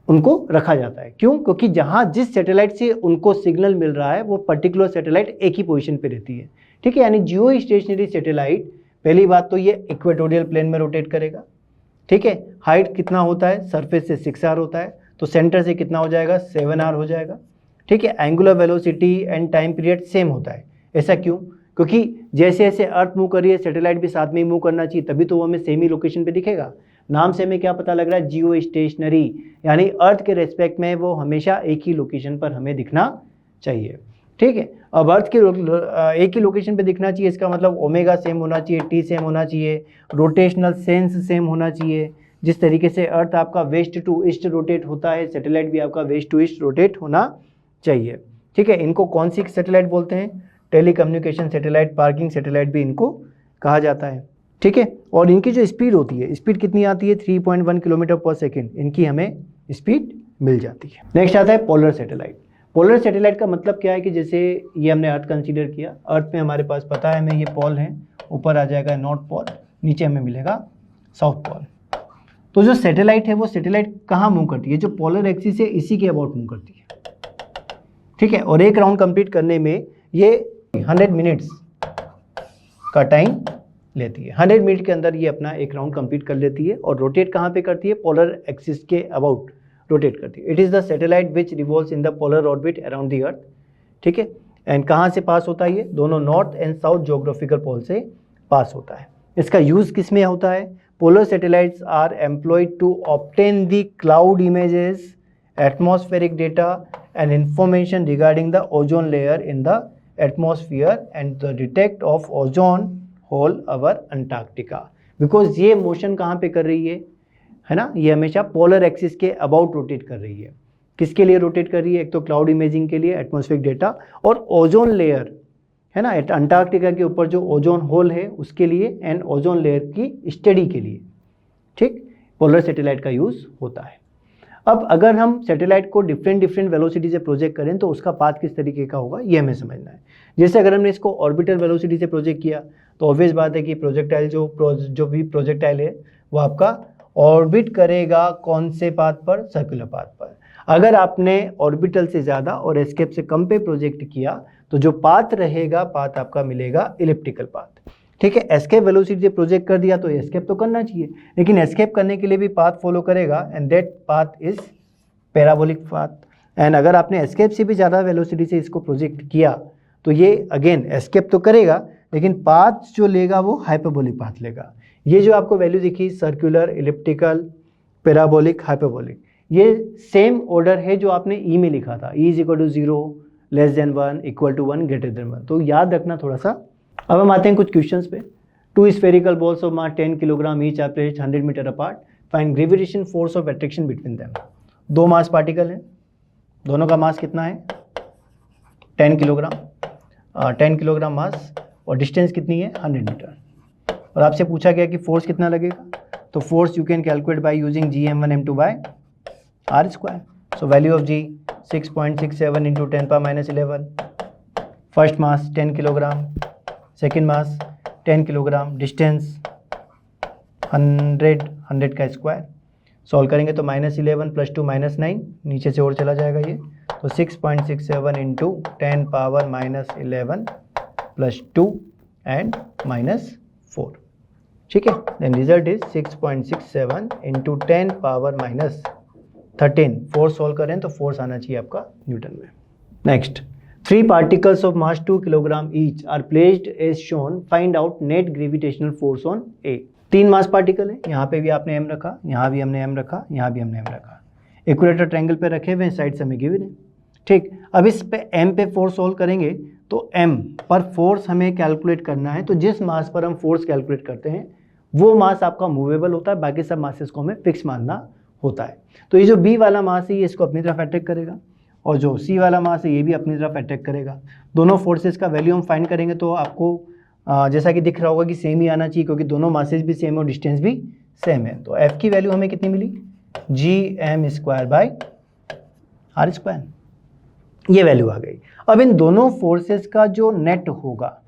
उनको रखा जाता है। क्यों? क्योंकि जहाँ जिस सैटेलाइट से उनको सिग्नल मिल रहा है वो पर्टिकुलर सैटेलाइट एक ही पोजीशन पे रहती है। ठीक है, यानी जियो स्टेशनरी सैटेलाइट, पहली बात तो ये इक्वेटोरियल प्लेन में रोटेट करेगा। ठीक है, हाइट कितना होता है, सरफेस से 6r होता है, तो सेंटर से कितना हो जाएगा, 7r हो जाएगा। ठीक है, angular velocity and time period same होता है। ऐसा क्यों? क्योंकि जैसे जैसे अर्थ मूव कर रही है, सैटेलाइट भी साथ में ही मूव करना चाहिए, तभी तो वो हमें सेम ही लोकेशन पे दिखेगा। नाम से हमें क्या पता लग रहा है, जियो स्टेशनरी, यानी अर्थ के रेस्पेक्ट में वो हमेशा एक ही लोकेशन पर हमें दिखना चाहिए। ठीक है, अब अर्थ के एक ही लोकेशन पे दिखना चाहिए, इसका मतलब ओमेगा सेम होना चाहिए, टी सेम होना चाहिए, रोटेशनल सेंस सेम होना चाहिए। जिस तरीके से अर्थ आपका वेस्ट टू ईस्ट रोटेट होता है, सैटेलाइट भी आपका वेस्ट टू ईस्ट रोटेट होना चाहिए। ठीक है, इनको कौन सी सैटेलाइट बोलते हैं, टेलीकम्युनिकेशन सैटेलाइट, पार्किंग सैटेलाइट भी इनको कहा जाता है। ठीक है, और इनकी जो स्पीड होती है, स्पीड कितनी आती है, 3.1 किलोमीटर पर सेकेंड, इनकी हमें स्पीड मिल जाती है। नेक्स्ट आता है पोलर सैटेलाइट। पोलर सैटेलाइट का मतलब क्या है कि जैसे ये हमने अर्थ कंसीडर किया, अर्थ में हमारे पास पता है हमें ये पोल है, ऊपर आ जाएगा नॉर्थ पोल, नीचे हमें मिलेगा साउथ पोल। तो जो सैटेलाइट है वो सैटेलाइट कहाँ मूव करती है, जो पोलर एक्सिस है इसी के अबाउट मूव करती है। ठीक है, और एक राउंड कंप्लीट करने में ये 100 मिनट्स का टाइम लेती है। 100 मिनट के अंदर ये अपना एक राउंड कंप्लीट कर लेती है, और रोटेट कहाँ पे करती है, पोलर एक्सिस के अबाउट रोटेट करती है। It is the satellite which revolves in the polar orbit around the अर्थ। ठीक है, एंड कहाँ से पास होता है, ये दोनों नॉर्थ एंड साउथ ज्योग्राफिकल पोल से पास होता है। इसका यूज़ किस में होता है, polar satellites are employed to obtain the cloud images, atmospheric data and information regarding the ozone layer in the atmosphere and the detect of ozone hole over Antarctica. Because ये motion कहाँ पे कर रही है ना, ये हमेशा पोलर एक्सिस के अबाउट रोटेट कर रही है। किसके लिए रोटेट कर रही है, एक तो क्लाउड इमेजिंग के लिए, एटमॉस्फेरिक डेटा, और ओजोन लेयर है ना, अंटार्कटिका के ऊपर जो ओजोन होल है उसके लिए, एंड ओजोन लेयर की स्टडी के लिए। ठीक, पोलर सैटेलाइट का यूज़ होता है। अब अगर हम सैटेलाइट को डिफरेंट वेलोसिटी से प्रोजेक्ट करें तो उसका पाथ किस तरीके का होगा ये हमें समझना है। जैसे अगर हमने इसको ऑर्बिटल वेलोसिटी से प्रोजेक्ट किया तो ऑब्वियस बात है कि प्रोजेक्टाइल जो भी प्रोजेक्टाइल है वो आपका ऑर्बिट करेगा कौन से पाथ पर, सर्कुलर पाथ पर। अगर आपने ऑर्बिटल से ज़्यादा और एस्केप से कम पे प्रोजेक्ट किया तो जो पाथ रहेगा, पाथ आपका मिलेगा इलिप्टिकल पाथ। ठीक है, एस्केप वेलोसिटी से प्रोजेक्ट कर दिया तो एस्केप तो करना चाहिए, लेकिन एस्केप करने के लिए भी पाथ फॉलो करेगा and that path is parabolic path. And अगर आपने एस्केप से भी ज़्यादा वेलोसिटी से इसको प्रोजेक्ट किया तो ये अगेन एस्केप तो करेगा लेकिन पाथ जो लेगा वो हाइपरबोलिक पाथ लेगा। ये जो आपको वैल्यू दिखी सर्कुलर, इलिप्टिकल, पैराबोलिक, हाइपरबोलिक, ये सेम ऑर्डर है जो आपने ई में लिखा था, E is equal to 0, less than 1, equal to 1, greater than 1। तो याद रखना थोड़ा सा। अब हम आते हैं कुछ क्वेश्चंस पे। 2 spherical balls of mass 10 kilogram each are placed 100 metre apart, find gravitation force of attraction between them. दो मास पार्टिकल हैं, दोनों का मास कितना है 10 किलोग्राम, 10 किलोग्राम मास, और डिस्टेंस कितनी है 100 मीटर। और आपसे पूछा गया कि फोर्स कितना लगेगा, तो force you can calculate by using Gm1m2 by r square. So value of G 6.67 into 10⁻11। First mass 10 kilogram, second mass 10 kilogram, distance 100 का स्क्वायर। सॉल्व करेंगे तो -11 + 2 -9, नीचे से और चला जाएगा ये, तो 6.67 इंटू 10⁻11 + 2 एंड -4। ठीक है, then result is 6.67 into 10⁻13। Force solve करें तो फोर्स आना चाहिए आपका न्यूटन में। Next, 3 particles of mass 2 kilogram each are placed as shown. Find out net gravitational force on A. 3 mass particle है, यहाँ पे भी आपने m रखा, यहाँ भी हमने m रखा, यहाँ भी हमने m रखा, इक्वेटर ट्रायंगल पे रखे हुए साइड से हमें गिवन है। ठीक, अब इस पे m पे फोर्स सॉल्व करेंगे तो m पर फोर्स हमें कैलकुलेट करना है। तो जिस मास पर हम फोर्स कैलकुलेट करते हैं वो मास आपका मूवेबल होता है, बाकी सब मासेस को हमें फिक्स मानना होता है। तो ये जो b वाला मास है ये इसको अपनी तरफ अट्रैक्ट करेगा, और जो C वाला मास है ये भी अपनी तरफ अट्रैक्ट करेगा। दोनों फोर्सेस का वैल्यू हम फाइंड करेंगे तो आपको जैसा कि दिख रहा होगा कि सेम ही आना चाहिए, क्योंकि दोनों मासेस भी सेम और डिस्टेंस भी सेम है। तो F की वैल्यू हमें कितनी मिली, Gm² बाय r स्क्वायर, ये वैल्यू आ गई। अब इन दोनों फोर्सेस का जो नेट होगा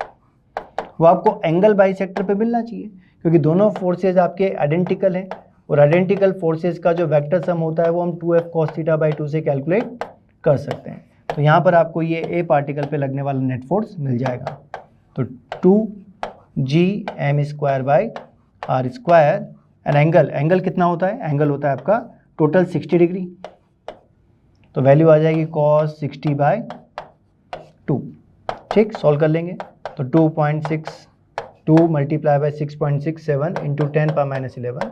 वो आपको एंगल बाइसेक्टर पे मिलना चाहिए, क्योंकि दोनों फोर्सेस आपके आइडेंटिकल हैं, और आइडेंटिकल फोर्सेस का जो वेक्टर सम होता है वो हम 2f cos θ/2 से कैलकुलेट कर सकते हैं। तो यहाँ पर आपको ये A पार्टिकल पे लगने वाला नेट फोर्स मिल जाएगा। तो 2Gm² by r square, and angle कितना होता है, एंगल होता है आपका टोटल 60 डिग्री, तो वैल्यू आ जाएगी cos 60/2। ठीक, सॉल्व कर लेंगे तो 2.62 मल्टीप्लाई बाय 6.67 इंटू 10⁻11।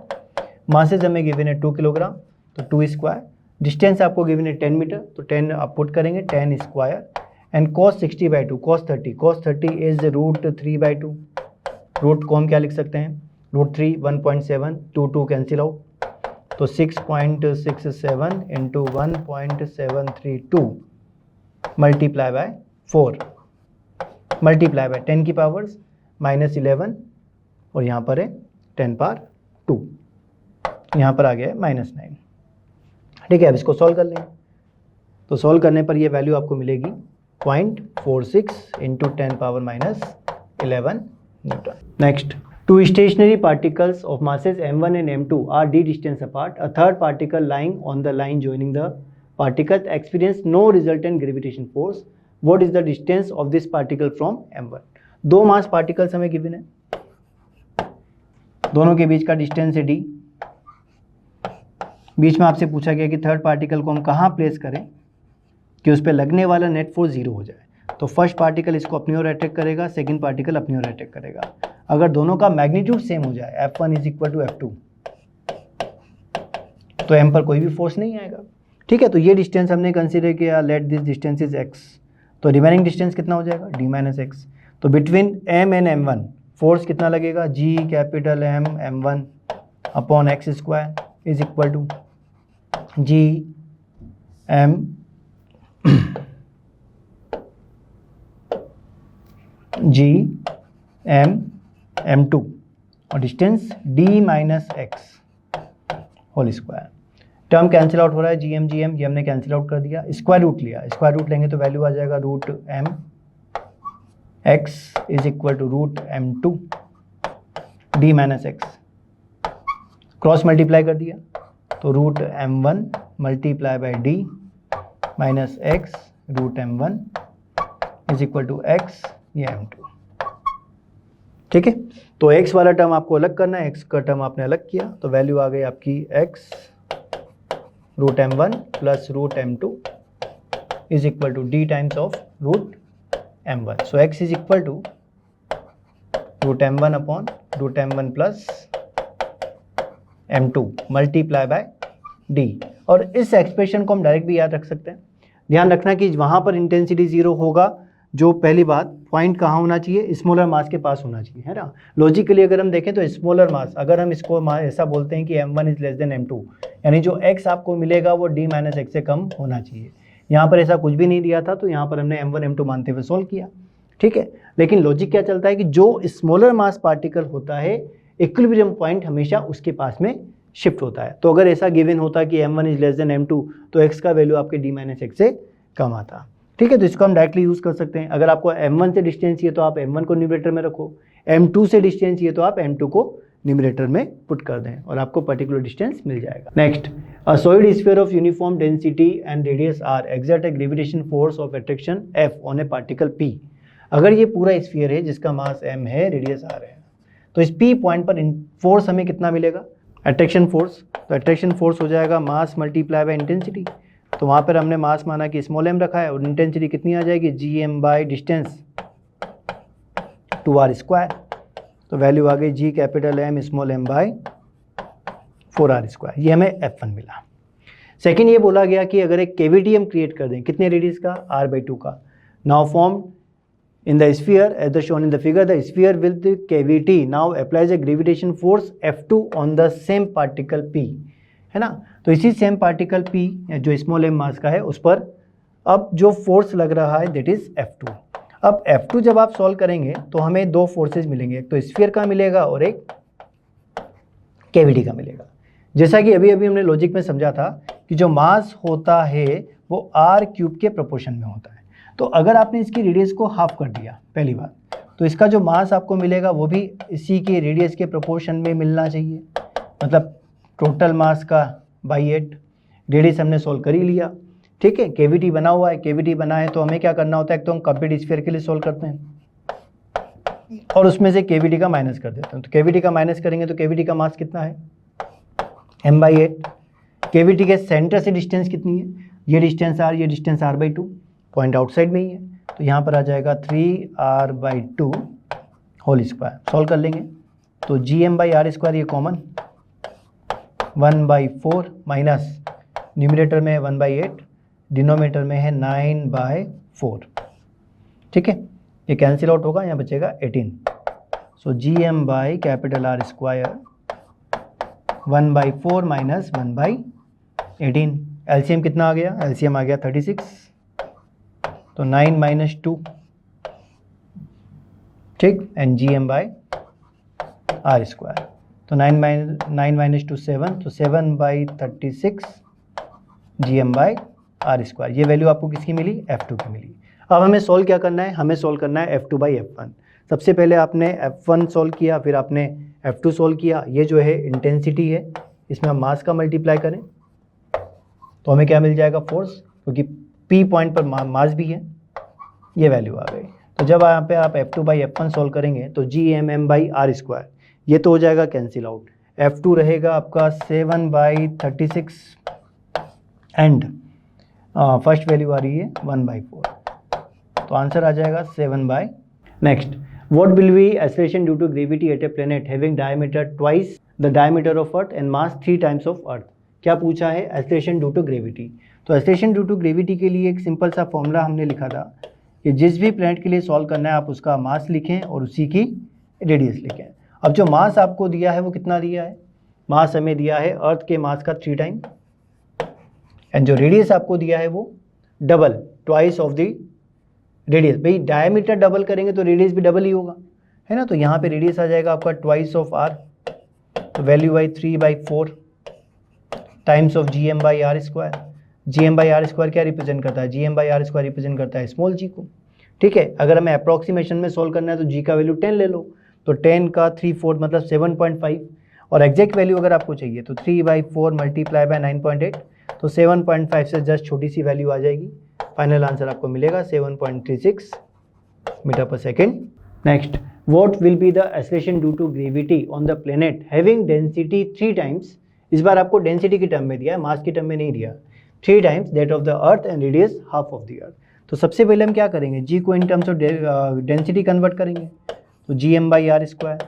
मासेज हमें गिवन है 2 किलोग्राम, तो 2 स्क्वायर, डिस्टेंस आपको गिवन है 10 मीटर, तो 10 आप पुट करेंगे 10 square, and cos 60/2, cos 30 is √3/2। Root को हम क्या लिख सकते हैं, √3 1.7, 2 कैंसिल आउट, तो 6.67 into 1.732 multiply by 4 multiply by 10 की पावर्स -11, और यहाँ पर है 10⁻², यहाँ पर आ गया है -9। ठीक है, अब इसको सॉल्व कर लेंगे, तो सॉल्व करने पर ये वैल्यू आपको मिलेगी 0.46 into 10⁻11 Newton. Next, 2 stationary particles of masses m1 and m2 are d distance apart. A third particle lying on the line joining the particles experience no resultant gravitation force. What is the distance of this particle from m1? 2 mass particles हमें given है, दोनों के बीच का distance है d। बीच में आपसे पूछा गया कि थर्ड पार्टिकल को हम कहाँ प्लेस करें कि उस पर लगने वाला नेट फोर्स 0 हो जाए। तो फर्स्ट पार्टिकल इसको अपनी ओर अटैक करेगा, सेकंड पार्टिकल अपनी ओर अटैक करेगा। अगर दोनों का मैग्नीट्यूड सेम हो जाए, F1 = F2, तो M पर कोई भी फोर्स नहीं आएगा। ठीक है, तो ये डिस्टेंस हमने कंसीडर किया, let this distance is x, तो रिमेनिंग डिस्टेंस कितना हो जाएगा d - x। तो between m and m1 force कितना लगेगा, Gm upon x square is equal to Gm m2 और distance d - x whole square. Term cancel out हो रहा है, जी एम ये हमने कैंसिल आउट कर दिया, स्क्वायर रूट लिया, स्क्वायर रूट लेंगे तो वैल्यू आ जाएगा root m x is equal to root m two d minus x, cross multiply कर दिया तो root m one multiply by d minus x root m one is equal to x ये m two. ठीक है, तो x वाला term आपको अलग करना है, x का टर्म आपने अलग किया तो वैल्यू आ गई आपकी x root m one plus root m two is equal to d times of root m one. So x is equal to root m one upon root m one plus m two multiply by d. और इस expression को हम direct भी याद रख सकते हैं। ध्यान रखना कि वहाँ पर इंटेंसिटी जीरो होगा, जो पहली बात पॉइंट कहाँ होना चाहिए, स्मॉलर मास के पास होना चाहिए, है ना। लॉजिकली अगर हम देखें तो स्मॉलर मास, अगर हम इसको ऐसा बोलते हैं कि m1 is less than m2, यानी जो x आपको मिलेगा वो d माइनस एक्स से कम होना चाहिए। यहाँ पर ऐसा कुछ भी नहीं दिया था तो यहाँ पर हमने m1 m2 मानते हुए सोल्व किया। ठीक है, लेकिन लॉजिक क्या चलता है कि जो स्मॉलर मास पार्टिकल होता है इक्विलिब्रियम पॉइंट हमेशा उसके पास में शिफ्ट होता है। तो अगर ऐसा गिवन होता कि m1 is less than m2 तो x का वैल्यू आपके d माइनस एक्स से कम आता। ठीक है, तो इसको हम डायरेक्टली यूज़ कर सकते हैं। अगर आपको m1 से डिस्टेंस चाहिए तो आप m1 को न्यूमरेटर में रखो, m2 से डिस्टेंस चाहिए तो आप m2 को न्यूमरेटर में पुट कर दें और आपको पर्टिकुलर डिस्टेंस मिल जाएगा। Next, a solid sphere of uniform density and radius r exert a gravitation force of attraction F on a particle P। अगर ये पूरा स्फीयर है जिसका मास m है, रेडियस r है, तो इस P पॉइंट पर फोर्स हमें कितना मिलेगा, अट्रैक्शन फोर्स। तो अट्रैक्शन फोर्स हो जाएगा मास मल्टीप्लाई बाय इंटेंसिटी। तो वहाँ पर हमने मास माना कि स्मॉल m रखा है और इंटेंसिटी कितनी आ जाएगी, G M by distance 2r square. तो वैल्यू आ गई G capital M small m by 4r square. ये हमें F1 मिला। सेकेंड ये बोला गया कि अगर एक केविटी हम क्रिएट कर दें, कितने रेडियस का, r/2 का, now form in the sphere as the shown in the figure, the sphere with the cavity now applies a gravitation force F2 on the same particle P, है ना। तो इसी सेम पार्टिकल P जो small m मास का है उस पर अब जो फोर्स लग रहा है दैट इज F2। अब F2 जब आप सॉल्व करेंगे तो हमें दो फोर्सेज मिलेंगे, एक तो स्फीयर का मिलेगा और एक कैविटी का मिलेगा। जैसा कि अभी अभी हमने लॉजिक में समझा था कि जो मास होता है वो r³ के प्रोपोर्शन में होता है। तो अगर आपने इसकी रेडियस को हाफ कर दिया पहली बार, तो इसका जो मास आपको मिलेगा वो भी इसी के रेडियस के प्रोपोर्शन में मिलना चाहिए। मतलब टोटल मास का बाई 8, रेडियस हमने सोल्व कर ही लिया। ठीक है, केविटी बना हुआ है, केविटी बना है तो हमें क्या करना होता है, एक तो हम कंप्लीट स्फीयर के लिए सोल्व करते हैं और उसमें से केविटी का माइनस कर देते हैं। तो केविटी का माइनस करेंगे तो केविटी का मास कितना है, m/8। केविटी के सेंटर से डिस्टेंस कितनी है, ये डिस्टेंस r, ये डिस्टेंस r/2, पॉइंट आउटसाइड में ही है। तो यहाँ पर आ जाएगा 3r/2 होल स्क्वायर। सॉल्व कर लेंगे तो gm/r स्क्वायर ये कॉमन 1/4 माइनस न्यूमरेटर में है 1/8, डिनोमिनेटर में है 9/4। ठीक है, ये कैंसिल आउट होगा, यहाँ बचेगा 18। सो gm/R स्क्वायर 1/4 माइनस 1/18। एलसीएम कितना आ गया, एलसीएम आ गया 36, तो 9 माइनस 2, ठीक, एंड gm/r स्क्वायर। तो 9 माइनस 2 7, तो 7/36 gm/r स्क्वायर। ये वैल्यू आपको किसकी मिली, F2 की मिली। अब हमें सोल्व क्या करना है, हमें सोल्व करना है F2/F1। सबसे पहले आपने F1 सोल्व किया, फिर आपने F2 सोल्व किया। ये जो है इंटेंसिटी है, इसमें हम मास का मल्टीप्लाई करें तो हमें क्या मिल जाएगा, फोर्स, क्योंकि P पॉइंट पर मास भी है, ये वैल्यू आ गई। तो जब यहाँ पे आप F2/F1 सोल्व करेंगे तो gmm/r स्क्वायर ये तो हो जाएगा कैंसिल आउट। F2 रहेगा आपका 7/36 एंड फर्स्ट वैल्यू आ रही है 1/4, तो आंसर आ जाएगा 7/। Next, what will be acceleration due to gravity at a planet having diameter twice the diameter of earth and mass 3 times of earth. क्या पूछा है, एक्सेलरेशन ड्यू टू ग्रेविटी। तो acceleration due to gravity के लिए एक simple सा formula हमने लिखा था कि जिस भी प्लैनेट के लिए सॉल्व करना है आप उसका मास लिखें और उसी की रेडियस लिखें। अब जो मास आपको दिया है वो कितना दिया है, मास हमें दिया है अर्थ के मास का 3 टाइम, एंड जो रेडियस आपको दिया है वो double, twice of the radius. भाई डायमीटर डबल करेंगे तो रेडियस भी डबल ही होगा, है ना। तो यहाँ पे रेडियस आ जाएगा आपका ट्वाइस ऑफ r, तो value by 3/4 times of G M by are square. G M by are square क्या रिप्रेजेंट करता है? G M by are square represent करता है स्मॉल जी को। ठीक है, अगर हमें अप्रॉक्सीमेशन में सोल्व करना है तो जी का वैल्यू 10 ले लो, तो 10 का 3/4 मतलब 7.5, और एग्जैक्ट वैल्यू अगर आपको चाहिए तो 3/4 मल्टीप्लाई बाय 9.8, तो 7.5 से जस्ट छोटी सी वैल्यू आ जाएगी। फाइनल आंसर आपको मिलेगा 7.36 मीटर पर second. Next, what will be the acceleration due to gravity on the planet having density 3 times, इस बार आपको डेंसिटी की टर्म में दिया है, मास की टर्म में नहीं दिया, 3 times that of the earth and radius half of the earth. तो सबसे पहले हम क्या करेंगे, जी को इन टर्म्स ऑफ डेंसिटी कन्वर्ट करेंगे, तो जी M by are square,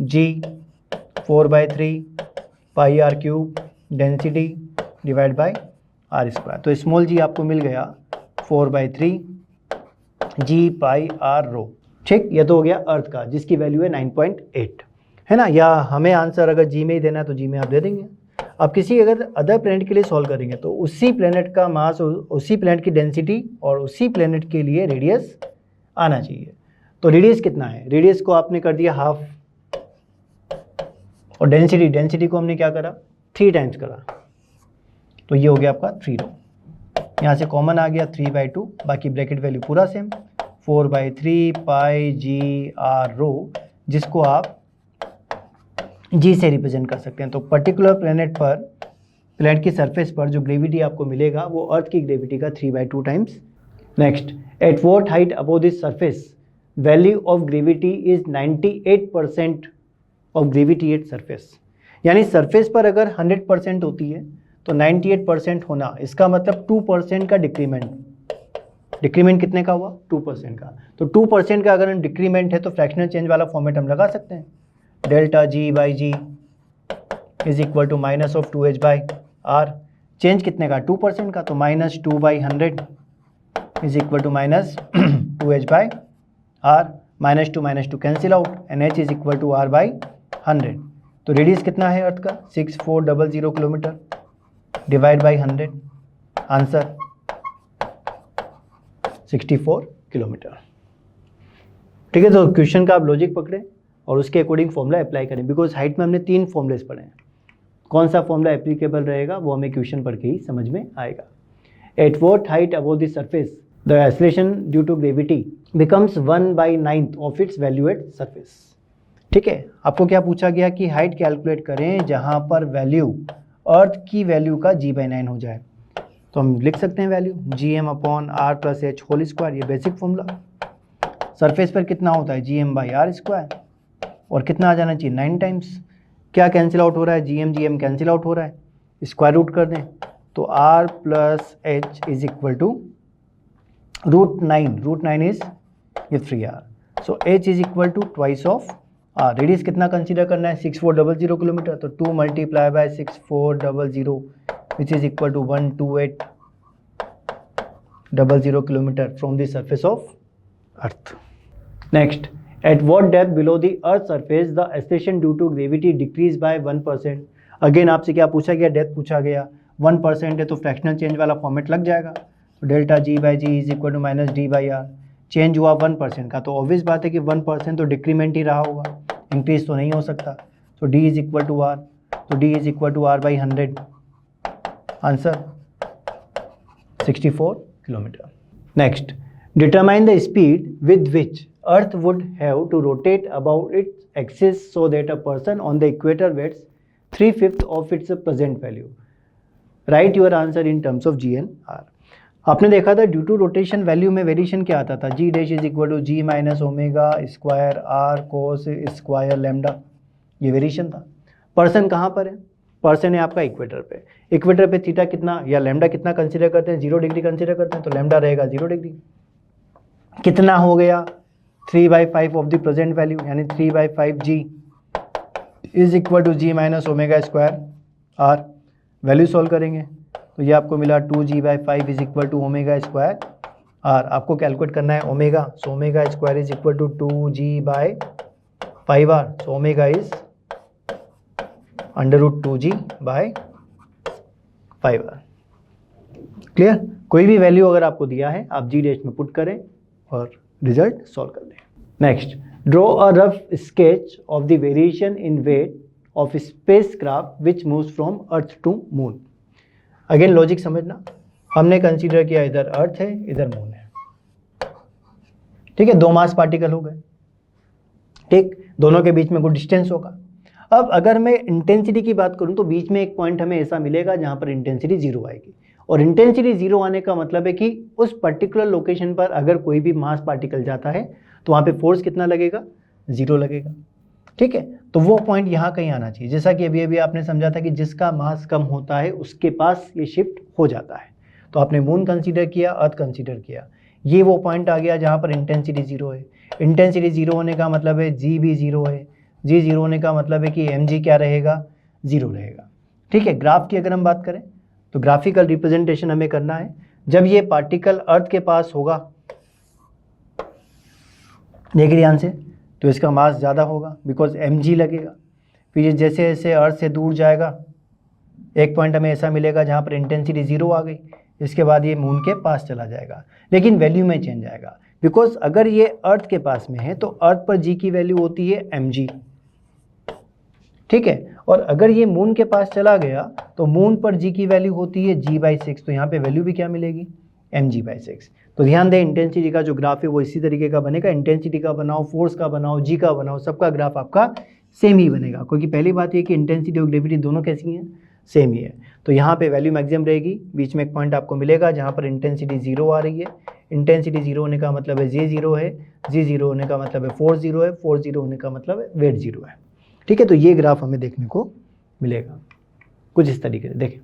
ji 4/3 pi R cube density divide by are square. तो स्मॉल जी आपको मिल गया 4/3 जी पाई आर रो। ठीक, ये तो हो गया अर्थ का जिसकी वैल्यू है 9.8, है ना। या हमें आंसर अगर जी में ही देना है तो जी में आप दे देंगे। अब किसी अगर अदर प्लेनेट के लिए सॉल्व करेंगे तो उसी प्लेनेट का मास, उसी प्लेनेट की डेंसिटी और उसी प्लेनेट के लिए रेडियस आना चाहिए। तो रेडियस कितना है, रेडियस को आपने कर दिया हाफ, और डेंसिटी को हमने क्या करा 3 टाइम्स करा, तो ये हो गया आपका 3 रो। यहाँ से कॉमन आ गया 3/2, बाकी ब्रैकेट वैल्यू पूरा सेम 4/3 पाई जी आर रो, जिसको आप जी से रिप्रेजेंट कर सकते हैं। तो पर्टिकुलर प्लेनेट की सरफेस पर जो ग्रेविटी आपको मिलेगा वो अर्थ की ग्रेविटी का 3/2 times. Next, at what height above this surface value of gravity is 98% of gravity at surface. यानी सरफेस पर अगर 100% होती है तो 98% होना, इसका मतलब 2% का डिक्रीमेंट कितने का हुआ, 2% का। तो 2% का अगर डिक्रीमेंट है तो फ्रैक्शनल चेंज वाला फॉर्मेट हम लगा सकते हैं, delta ji by ji is equal to minus of 2h by are. Change कितने का, 2% का, तो -2/100 is equal to minus 2h by r. -2 cancel out and h is equal to r by 100। तो रेडियस कितना है अर्थ का 6400 kilometre divide by 100, answer 64 kilometre. ठीक है, तो क्वेश्चन का आप लॉजिक पकड़ें और उसके अकॉर्डिंग फॉर्मूला अप्लाई करें, बिकॉज हाइट में हमने 3 फॉर्मूलेस पढ़े हैं। कौन सा फॉर्मूला एप्लीकेबल रहेगा वो हमें क्वेश्चन पढ़ के ही समझ में आएगा। At what height above the surface the acceleration due to gravity becomes 1/9 of its value at surface. ठीक है, आपको क्या पूछा गया कि हाइट कैलकुलेट करें जहां पर वैल्यू अर्थ की वैल्यू का g/9 हो जाए। तो हम लिख सकते हैं वैल्यू gm/r+h², ये बेसिक फॉर्मूला। सरफेस पर कितना होता है gm/r², और कितना आ जाना चाहिए 9 टाइम्स। क्या कैंसिल आउट हो रहा है, gm कैंसिल आउट हो रहा है, स्क्वायर रूट कर दें तो r+h is equal to √9 is ये 3r, so h is equal to twice of r। Radius कितना कंसीडर करना है 6400 किलोमीटर, तो 2 multiply by 6400 which is equal to 12800 kilometre from the surface of earth. Next, at what depth below the earth surface the acceleration due to gravity decrease by 1%। Again आपसे क्या पूछा गया, depth पूछा गया, 1% है तो फ्रैक्शनल चेंज वाला format लग जाएगा। तो delta ji by ji is equal to minus D by are. Change हुआ 1% का, तो ऑब्वियस बात है कि 1% तो डिक्रीमेंट ही रहा होगा, इंक्रीज तो नहीं हो सकता। तो D is equal to R, तो D is equal to r by 100, answer 64 kilometre. Next, determine the speed with which earth would have to rotate about its axis so that a person on the equator weights 3/5 of its present value. Write your answer in terms of G and R. आपने देखा था due to rotation value में variation क्या आता था, G dash is equal to ji minus omega square R cos square lambda, ये variation था। Person कहाँ पर है, पर्सन है आपका इक्वेटर पे। इक्वेटर पे थीटा कितना या लैम्डा कितना कंसीडर करते हैं, 0 डिग्री कंसीडर करते हैं, तो लैम्डा रहेगा 0 डिग्री। कितना हो गया 3/5 ऑफ द प्रेजेंट वैल्यू, यानी 3/5 G is equal to ji minus omega square R. Value solve करेंगे तो ये आपको मिला 2g/5 is equal to omega square R. आपको कैलकुलेट करना है omega, so omega square is equal to 2g/5r, so omega is √2g/5r। Clear, कोई भी वैल्यू अगर आपको दिया है आप जी डैश में पुट करें और रिजल्ट सॉल्व कर लें। Next, draw a rough sketch of the variation in weight of spacecraft which moves from earth to moon. Again logic समझना, हमने कंसीडर किया इधर अर्थ है इधर मून है, ठीक है, 2 मास पार्टिकल हो गए, ठीक, दोनों के बीच में कोई डिस्टेंस होगा। अब अगर मैं इंटेंसिटी की बात करूं तो बीच में एक पॉइंट हमें ऐसा मिलेगा जहां पर इंटेंसिटी 0 आएगी, और इंटेंसिटी 0 आने का मतलब है कि उस पर्टिकुलर लोकेशन पर अगर कोई भी मास पार्टिकल जाता है तो वहां पे फोर्स कितना लगेगा, 0 लगेगा, ठीक है। तो वो पॉइंट यहाँ कहीं आना चाहिए, जैसा कि अभी आपने समझा था कि जिसका मास कम होता है उसके पास ये शिफ्ट हो जाता है। तो आपने मून कंसीडर किया, अर्थ कंसीडर किया, ये वो पॉइंट आ गया जहाँ पर इंटेंसिटी 0 है। इंटेंसिटी 0 होने का मतलब है जी भी 0 है, जी 0 होने का मतलब है कि एम जी क्या रहेगा, 0 रहेगा, ठीक है। ग्राफ की अगर हम बात करें तो ग्राफिकल रिप्रेजेंटेशन हमें करना है। जब ये पार्टिकल अर्थ के पास होगा, देखिए ध्यान से, तो इसका मास ज़्यादा होगा बिकॉज एम जी लगेगा। फिर ये जैसे जैसे अर्थ से दूर जाएगा एक पॉइंट हमें ऐसा मिलेगा जहाँ पर इंटेंसिटी 0 आ गई, इसके बाद ये मून के पास चला जाएगा, लेकिन वैल्यू में चेंज आएगा बिकॉज अगर ये अर्थ के पास में है तो अर्थ पर जी की वैल्यू होती है एम जी, ठीक है, और अगर ये मून के पास चला गया तो मून पर जी की वैल्यू होती है g/6, तो यहाँ पे वैल्यू भी क्या मिलेगी, mg/6। तो ध्यान दें इंटेंसिटी का जो ग्राफ है वो इसी तरीके का बनेगा, इंटेंसिटी का बनाओ, फोर्स का बनाओ, जी का बनाओ, सबका ग्राफ आपका सेम ही बनेगा, क्योंकि पहली बात ये कि इंटेंसिटी और ग्रेविटी दोनों कैसी हैं, सेम ही है। तो यहाँ पे वैल्यू मैक्सिमम रहेगी, बीच में एक पॉइंट आपको मिलेगा जहाँ पर इंटेंसिटी 0 आ रही है, इंटेंसिटी 0 होने का मतलब है जी 0 है, जी 0 होने का मतलब है फोर्स 0 है, फोर्स 0 होने का मतलब है वेट 0 है, ठीक है। तो ये ग्राफ हमें देखने को मिलेगा कुछ इस तरीके से। देखें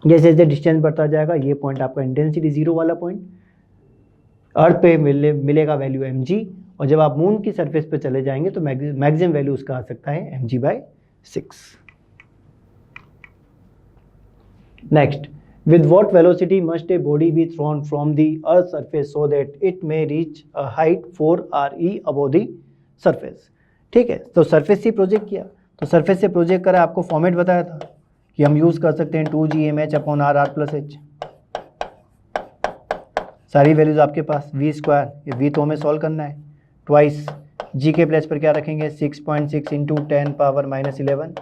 जैसे जैसे डिस्टेंस बढ़ता जाएगा ये पॉइंट आपका इंटेंसिटी 0 वाला पॉइंट, अर्थ पे मिलेगा वैल्यू mg, और जब आप मून की सरफेस पे चले जाएंगे तो मैक्सिमम वैल्यू उसका आ सकता है mg/6। Next, with what velocity must a body be thrown from the earth's surface so that it may reach a height 4 re above the surface, ठीक है। तो सरफेस से प्रोजेक्ट किया, तो सरफेस से प्रोजेक्ट करा, आपको फॉर्मेट बताया था कि हम यूज़ कर सकते हैं 2gmh/r+h, सारी वैल्यूज आपके पास, v², ये v तो हमें सॉल्व करना है, ट्वाइस g के प्लेस पर क्या रखेंगे 6.6 × 10⁻11।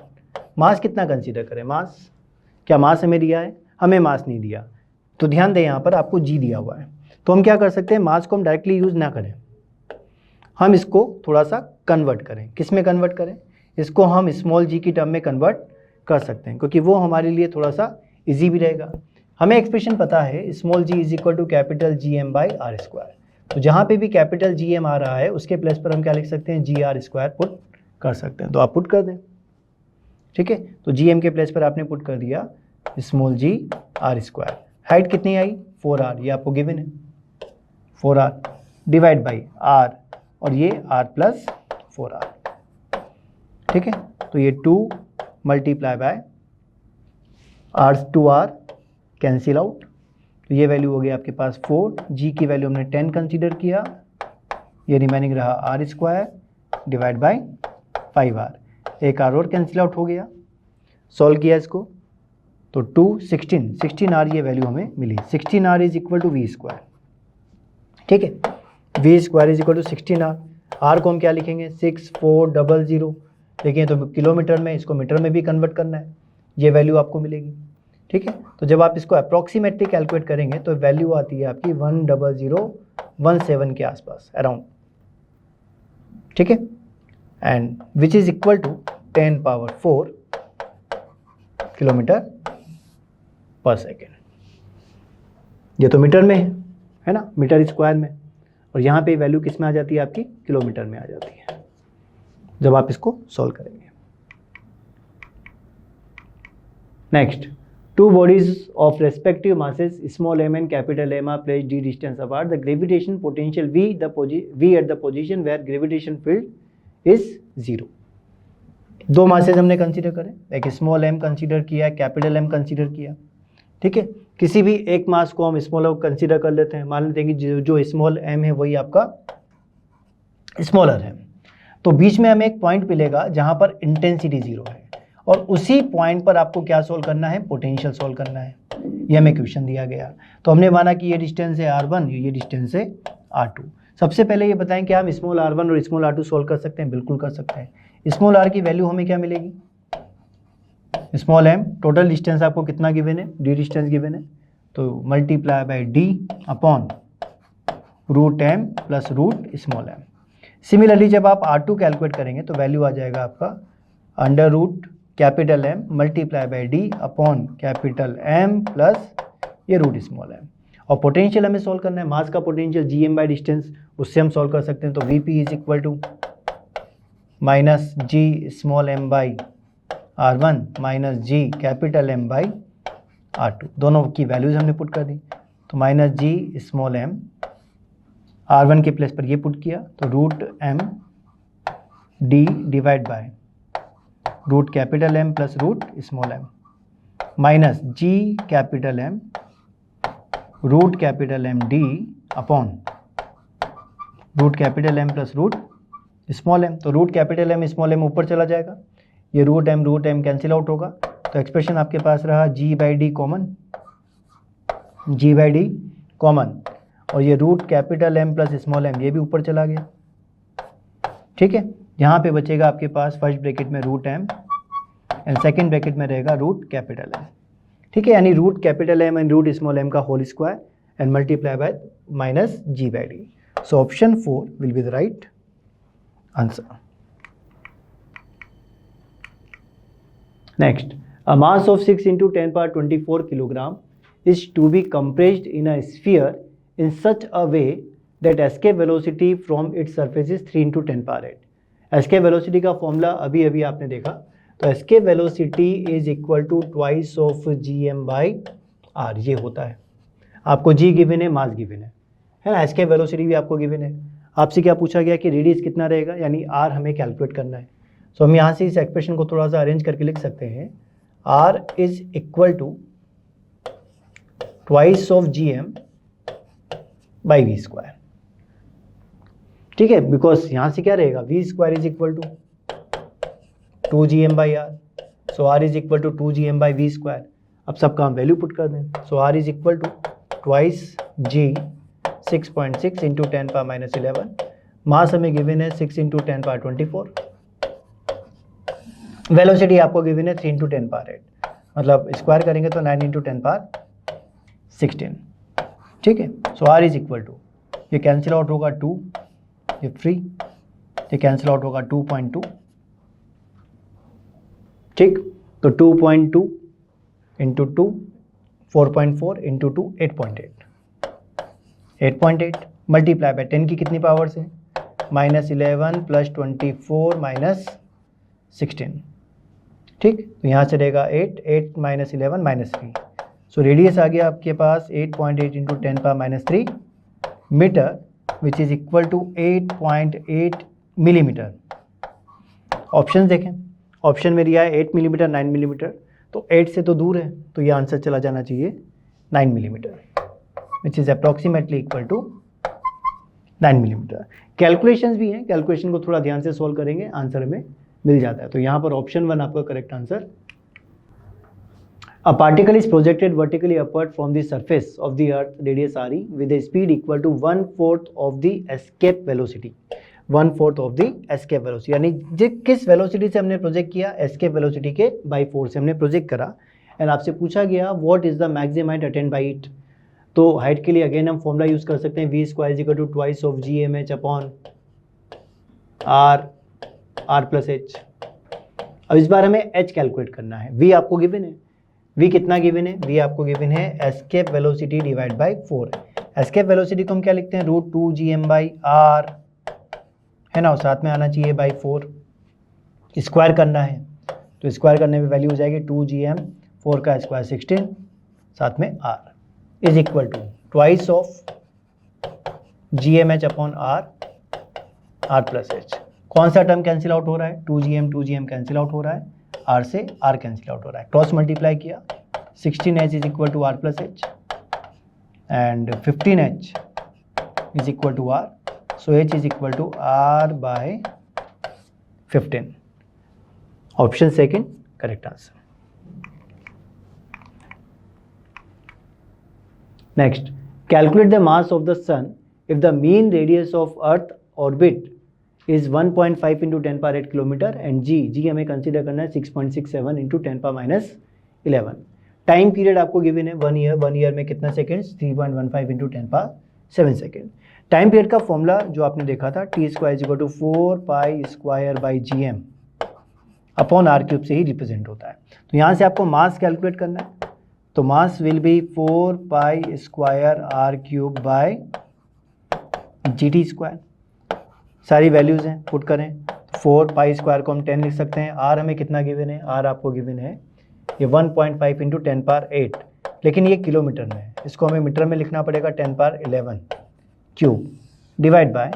मास कितना कंसीडर करें, मास क्या मास हमें दिया है, हमें मास नहीं दिया, तो ध्यान दें यहाँ पर आपको g दिया हुआ है। तो हम क्या कर सकते हैं, मास को हम डायरेक्टली यूज़ ना करें, हम इसको थोड़ा सा कन्वर्ट करें। किस में कन्वर्ट करें, इसको हम स्मॉल g की टर्म में कन्वर्ट कर सकते हैं, क्योंकि वो हमारे लिए थोड़ा सा इजी भी रहेगा। हमें एक्सप्रेशन पता है स्मॉल g = कैपिटल GM/r², तो जहाँ पे भी कैपिटल GM आ रहा है उसके प्लेस पर हम क्या लिख सकते हैं, GR² पुट कर सकते हैं, तो आप पुट कर दें, ठीक है। तो GM के प्लेस पर आपने पुट कर दिया स्मॉल g/r², हाइट कितनी आई 4r, ये आपको गिवन है 4r डिवाइड बाई r, और ये r+4r, ठीक है। तो ये 2 multiply bye r2r cancel out, तो ये वैल्यू हो गई आपके पास 4, g की वैल्यू हमने 10 कंसीडर किया, ये रिमेनिंग रहा r² डिवाइड बाई 5r, एक r और कैंसिल आउट हो गया। सॉल्व किया इसको तो 2 16r ये वैल्यू हमें मिली, 16r = v², ठीक है, v² = 16r। r को हम क्या लिखेंगे 6400, देखिए तो किलोमीटर में, इसको मीटर में भी कन्वर्ट करना है, ये वैल्यू आपको मिलेगी, ठीक है। तो जब आप इसको अप्रॉक्सीमेटली कैलकुलेट करेंगे तो वैल्यू आती है आपकी 10017 के आसपास अराउंड, ठीक है, and which is equal to 10⁻4 km/s। ये तो मीटर में है ना, मीटर स्क्वायर में, और यहाँ पे वैल्यू किस में आ जाती है आपकी, किलोमीटर में आ जाती है जब आप इसको सॉल्व करेंगे। Next, two bodies of respective masses small m and capital M are placed d distance apart. The gravitation potential V at the position where gravitation field is 0. दो मासेज हमने कंसीडर करें, एक स्मॉल m कंसीडर किया, capital M consider किया, ठीक है। किसी भी एक मास को हम स्मॉल m कंसीडर कर लेते हैं, मान लेते हैं कि जो स्मॉल m है वही आपका स्मॉलर है, तो बीच में हमें एक पॉइंट मिलेगा जहां पर इंटेंसिटी 0 है, और उसी पॉइंट पर आपको क्या सोल्व करना है, पोटेंशियल सोल्व करना है। ये हमें क्वेश्चन दिया गया, तो हमने माना कि ये डिस्टेंस है r1, ये डिस्टेंस है r2। सबसे पहले ये बताएं कि हम स्मॉल r1 और स्मॉल r2 सोल्व कर सकते हैं, बिल्कुल कर सकते हैं। स्मॉल r की वैल्यू हमें क्या मिलेगी, स्मॉल m टोटल डिस्टेंस आपको कितना गिवन है, d डिस्टेंस गिवन है, तो multiply by d upon root m plus root small m। Similarly जब आप R2 कैलकुलेट करेंगे तो वैल्यू आ जाएगा आपका under root capital M multiply by d upon capital M plus ये रूट स्मॉल m। और पोटेंशियल हमें सॉल्व करना है, मास का पोटेंशियल gm बाय डिस्टेंस, उससे हम सॉल्व कर सकते हैं। तो Vp is equal to minus G small m by R1 minus G capital M by R2, दोनों की वैल्यूज हमने पुट कर दी। तो minus G small m R1 के प्लेस पर ये पुट किया तो root m d divide by root capital M plus root small m minus G capital M root capital M d upon root capital M plus root small m। तो root capital M small m ऊपर चला जाएगा, ये root m cancel out होगा, तो expression आपके पास रहा g by d common, g by d common, और ये root capital M plus small m ये भी ऊपर चला गया। ठीक है, यहाँ पे बचेगा आपके पास फर्स्ट ब्रैकेट में root m and second bracket में रहेगा रूट कैपिटल M। ठीक है, यानी root capital M and root small m का whole square and multiply by minus g by d. So option 4 will be the right answer. Next, a mass of 6 into 10 power 24 kilogram is to be compressed in a sphere in such a way that escape velocity from its surface is 3 into 10 power 8. Escape velocity का formula अभी अभी आपने देखा, तो escape velocity is equal to twice of gm by r, ये होता है। आपको g गिवन है, मास गिवन है ना, escape velocity भी आपको गिवन है। आपसे क्या पूछा गया कि रेडियस कितना रहेगा, यानी r हमें कैलकुलेट करना है। सो हम यहाँ से इस एक्सप्रेशन को थोड़ा सा अरेंज करके लिख सकते हैं, r is equal to twice of gm by v square. ठीक है, बिकॉज यहाँ से क्या रहेगा, v square is equal to 2gm by R, so r is equal to 2gm by v square. अब सबका हम वैल्यू पुट कर दें, so r is equal to twice g 6.6 into 10 power minus 11, mass हमें गिवन है 6 into 10 power 24, velocity आपको given है 3 into 10 power 8, मतलब स्क्वायर करेंगे तो 9 इंटू 10 पावर 16। ठीक है, सो r इज इक्वल टू, ये कैंसिल आउट होगा 2, ये फ्री, ये कैंसिल आउट होगा 2.2। ठीक, तो 2.2 इंटू 2 4.4 इंटू 2 8.8 मल्टीप्लाई बाय 10 की कितनी पावर्स है, माइनस 11 प्लस 24 माइनस 16। ठीक, तो यहाँ से रहेगा 8 माइनस 11 माइनस 3, सो रेडियस आ गया आपके पास 8.8 into 10 power minus 3 metre, which is equal to 8.8 millimetre. Option देखें, ऑप्शन में दिया है 8 मिलीमीटर 9 मिलीमीटर, तो 8 से तो दूर है, तो ये आंसर चला जाना चाहिए 9 millimetre, which is approximately equal to 9 millimetre. Calculations भी हैं, कैलकुलेशन को थोड़ा ध्यान से सॉल्व करेंगे, आंसर में मिल जाता है। तो यहाँ पर ऑप्शन 1 आपका correct answer. A particle is projected vertically upward from the surface of the earth radius re with a speed equal to 1/4 of the escape velocity, 1/4 of the escape velocity, यानी किस velocity से हमने project किया, escape velocity के by 4 से हमने project करा, and आपसे पूछा गया what is the maximum height attained by it। तो हाइट के लिए अगेन हम फॉर्मूला यूज कर सकते हैं, v square is equal to twice of gmh upon r plus h। अब इस बार हमें h कैलकुलेट करना है, v आपको गिवन है, v कितना गिवन है, v आपको गिवन है escape velocity divide by 4। Escape velocity को हम क्या लिखते हैं, रूट 2gm बाई r है ना, और साथ में आना चाहिए बाई 4, स्क्वायर करना है, तो स्क्वायर करने में वैल्यू हो जाएगी 2gm 4 का स्क्वायर 16, साथ में r is equal to twice of gmh upon r plus h। कौन सा टर्म कैंसिल आउट हो रहा है, 2gm कैंसिल आउट हो रहा है, r से r कैंसिल आउट हो रहा है, क्रॉस मल्टीप्लाई किया, 16h is equal to r plus h and 15h is equal to r, so h is equal to r by 15। Option second correct answer. Next, calculate the mass of the sun if the mean radius of earth orbit is 1.5 into 10⁻8 kilometre and G हमें consider करना है 6.67 into 10⁻11। Time period आपको given है 1 year में कितना seconds, 3.15 into 10⁻7 second. Time period का formula जो आपने देखा था T square is equal to 4π² by GM upon r³ से ही रिप्रेजेंट होता है। तो यहाँ से आपको मास कैलकुलेट करना है, तो mass will be 4π² r³ by GT²। सारी वैल्यूज़ हैं, पुट करें। 4π² को हम 10 लिख सकते हैं। r हमें कितना गिवन है, r आपको गिवन है ये 1.5 इंटू 10⁻8, लेकिन ये किलोमीटर में है, इसको हमें मीटर में लिखना पड़ेगा 10⁻11 cube divide by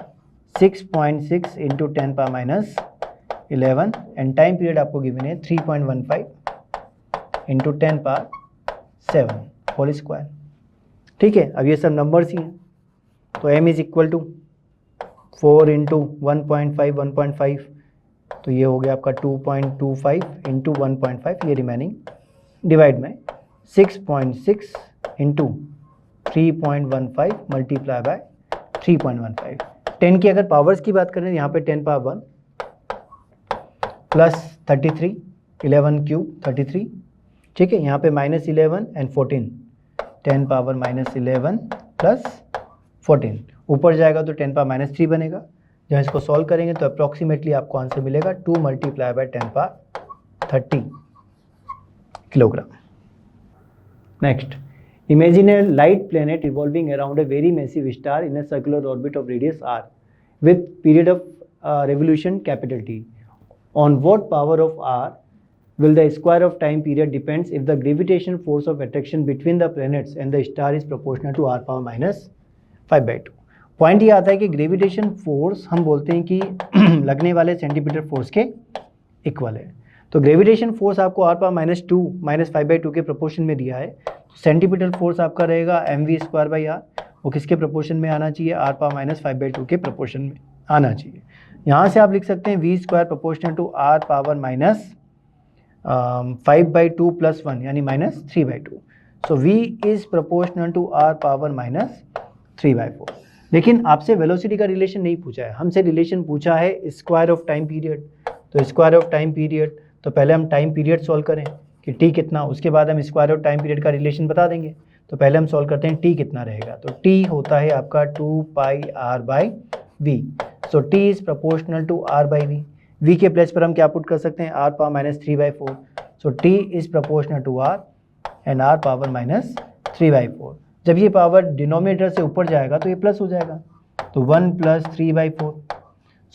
6.6 into 10⁻11 and time period आपको गिवन है 3.15 इंटू 10⁻7 होल स्क्वायर। ठीक है, अब ये सब नंबर्स ही हैं, तो m is equal to 4 into 1.5 तो ये हो गया आपका 2.25 इंटू 1.5 ये रिमेनिंग डिवाइड में 6.6 इंटू 3.15 मल्टीप्लाई बाय 3.15। 10 की अगर पावर्स की बात करें यहाँ पे 10⁻1 प्लस 33 11 क्यूब 33। ठीक है, यहाँ पे -11 एंड 14 10⁻11 प्लस 14 ऊपर जाएगा तो 10⁻3 बनेगा। जब इसको सॉल्व करेंगे तो अप्रॉक्सीमेटली आपको आंसर मिलेगा 2 multiply bye 10⁻30 kilogram. Next, imagine A light planet revolving around a very massive star in a circular orbit of radius r with period of revolution capital T. On what power of r will the square of time period depends if the gravitation force of attraction between the planets and the star is proportional to r⁻⁵/2। Point ये आता है कि gravitation force हम बोलते हैं कि लगने वाले सेंटीमीटर फोर्स के इक्वल है। तो ग्रेविटेशन फोर्स आपको r⁻⁵/2 के प्रोपोर्शन में दिया है। सेंटीमीटर फोर्स आपका रहेगा mv²/r, वो किसके प्रोपोर्शन में आना चाहिए, r⁻⁵/2 के प्रोपोर्शन में आना चाहिए। यहाँ से आप लिख सकते हैं v² proportional to r⁻⁵/2 plus 1 यानी -3/2। So v is proportional to r⁻⁻3/4। लेकिन आपसे वेलोसिटी का रिलेशन नहीं पूछा है, हमसे रिलेशन पूछा है स्क्वायर ऑफ टाइम पीरियड। तो स्क्वायर ऑफ टाइम पीरियड, तो पहले हम टाइम पीरियड सॉल्व करें कि t कितना, उसके बाद हम स्क्वायर ऑफ टाइम पीरियड का रिलेशन बता देंगे। तो पहले हम सॉल्व करते हैं t कितना रहेगा, तो t होता है आपका 2πr/v। So t is proportional to r/v। v के प्लेस पर हम क्या पुट कर सकते हैं, r⁻3/4। So t is proportional to r and r⁻3/4। जब ये पावर डिनोमिनेटर से ऊपर जाएगा तो ये प्लस हो जाएगा, तो 1 + 3/4।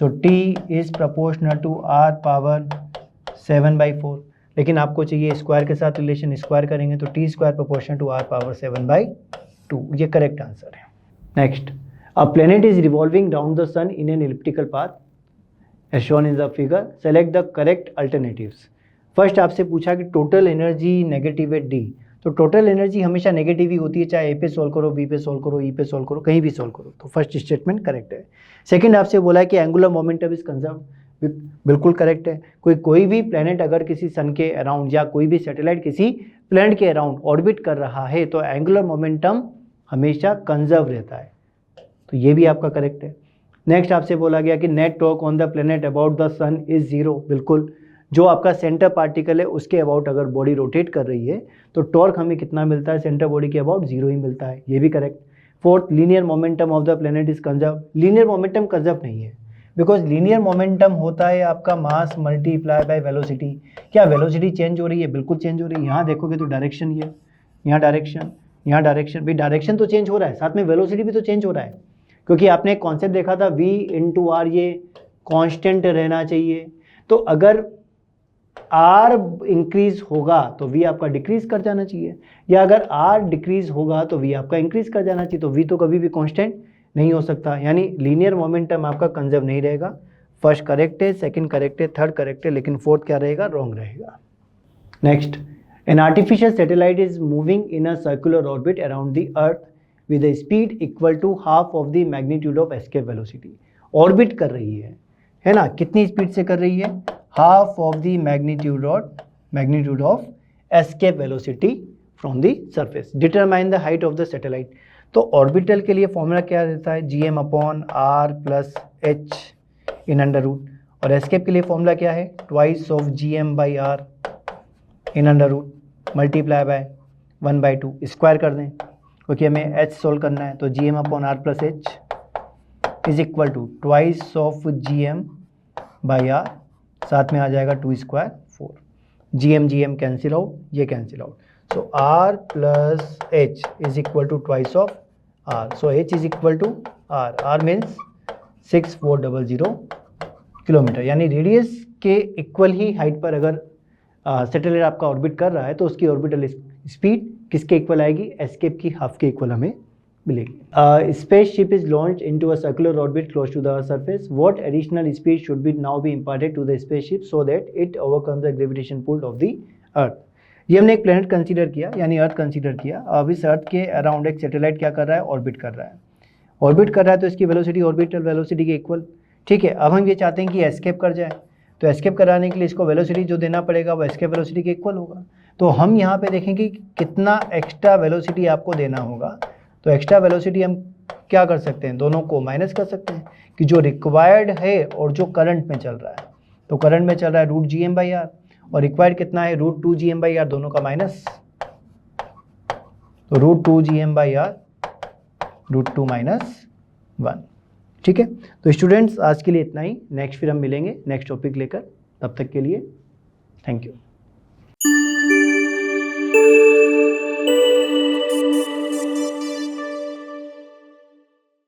So t is proportional to r⁻7/4। लेकिन आपको चाहिए स्क्वायर के साथ रिलेशन, स्क्वायर करेंगे तो t² प्रोपोर्शनल टू r⁻7/2। ये करेक्ट आंसर है। Next, a planet is revolving round the sun in an elliptical path as shown in the figure, select the correct alternatives. First आपसे पूछा कि total energy negative है d, तो total energy हमेशा नेगेटिव ही होती है, चाहे ए पे सोल्व करो, बी पे सोल्व करो, ई पे सोल्व करो, कहीं भी सोल्व करो। तो फर्स्ट स्टेटमेंट करेक्ट है। सेकंड आपसे बोला है कि एंगुलर मोमेंटम इज कंजर्व, बिल्कुल करेक्ट है। कोई भी प्लेनेट अगर किसी सन के अराउंड या कोई भी सैटेलाइट किसी प्लेनेट के अराउंड ऑर्बिट कर रहा है तो एंगुलर मोमेंटम हमेशा कंजर्व रहता है, तो ये भी आपका करेक्ट है। नेक्स्ट आपसे बोला गया कि net torque on the planet about the sun is 0, बिल्कुल। जो आपका सेंटर पार्टिकल है उसके अबाउट अगर बॉडी रोटेट कर रही है तो टॉर्क हमें कितना मिलता है, सेंटर बॉडी के अबाउट 0 ही मिलता है, ये भी correct. Fourth, linear momentum of the planet is conserve. Linear momentum conserve नहीं है, बिकॉज लीनियर मोमेंटम होता है आपका मास मल्टीप्लाई बाय वेलोसिटी। क्या वेलोसिटी चेंज हो रही है, बिल्कुल चेंज हो रही है। यहाँ देखोगे तो डायरेक्शन, ये यहाँ डायरेक्शन, यहाँ डायरेक्शन, भाई डायरेक्शन तो चेंज हो रहा है, साथ में वेलोसिटी भी तो चेंज हो रहा है, क्योंकि आपने एक कॉन्सेप्ट देखा था v × r ये कांस्टेंट रहना चाहिए। तो अगर r इंक्रीज होगा तो v आपका डिक्रीज कर जाना चाहिए, या अगर r डिक्रीज होगा तो v आपका इंक्रीज कर जाना चाहिए। तो v तो कभी भी कांस्टेंट नहीं हो सकता, यानी लीनियर मोमेंटम आपका कंजर्व नहीं रहेगा। फर्स्ट करेक्ट है, सेकंड करेक्ट है, थर्ड करेक्ट है, लेकिन फोर्थ क्या रहेगा, रॉन्ग रहेगा। Next, an artificial satellite is moving in a circular orbit around the earth with a speed equal to half of the magnitude of escape velocity. Orbit कर रही है ना, कितनी स्पीड से कर रही है, half of the magnitude of escape velocity from the surface. Determine the height of the satellite. तो ऑर्बिटल के लिए फॉर्मूला क्या रहता है, gm/r + h in under root, और एस्केप के लिए फॉर्मूला क्या है, twice of GM/R in under root multiply by 1/2, square कर दें क्योंकि हमें h सोल्व करना है, तो GM/R plus h is equal to twice of GM/R, साथ में आ जाएगा 2 स्क्वायर 4, GM कैंसिल आउट, ये cancel out, so R plus h is equal to twice of R, so h is equal to R means 6400 kilometre, यानी radius के इक्वल ही height पर अगर सैटेलाइट आपका ऑर्बिट कर रहा है तो उसकी ऑर्बिटल स्पीड किसके इक्वल आएगी, एस्केप की हाफ के इक्वल हमें मिलेगी. Spaceship is launched into a circular orbit close to the earth surface. What additional speed should be now be imparted to the spaceship so that it overcomes the gravitation pull of the earth. ये हमने एक planet consider किया, यानी अर्थ consider किया. अब इस अर्थ के around एक सैटेलाइट क्या कर रहा है, ऑर्बिट कर रहा है. ऑर्बिट कर रहा है तो इसकी वेलोसिटी ऑर्बिटल वेलोसिटी के इक्वल. ठीक है, अब हम ये चाहते हैं कि एस्केप कर जाए, तो एस्केप कराने के लिए इसको वेलोसिटी जो देना पड़ेगा वो एस्केप वेलोसिटी के इक्वल होगा. तो हम यहाँ पे देखेंगे कि कितना एक्स्ट्रा वेलोसिटी आपको देना होगा. तो एक्स्ट्रा वेलोसिटी हम क्या कर सकते हैं, दोनों को माइनस कर सकते हैं कि जो रिक्वायर्ड है और जो करंट में चल रहा है. तो करंट में चल रहा है √GM/R और रिक्वायर्ड कितना है √2GM/R, दोनों का माइनस, तो √2GM/R √2 माइनस 1. ठीक है, तो स्टूडेंट्स आज के लिए इतना ही. नेक्स्ट फिर हम मिलेंगे नेक्स्ट टॉपिक लेकर. तब तक के लिए थैंक यू.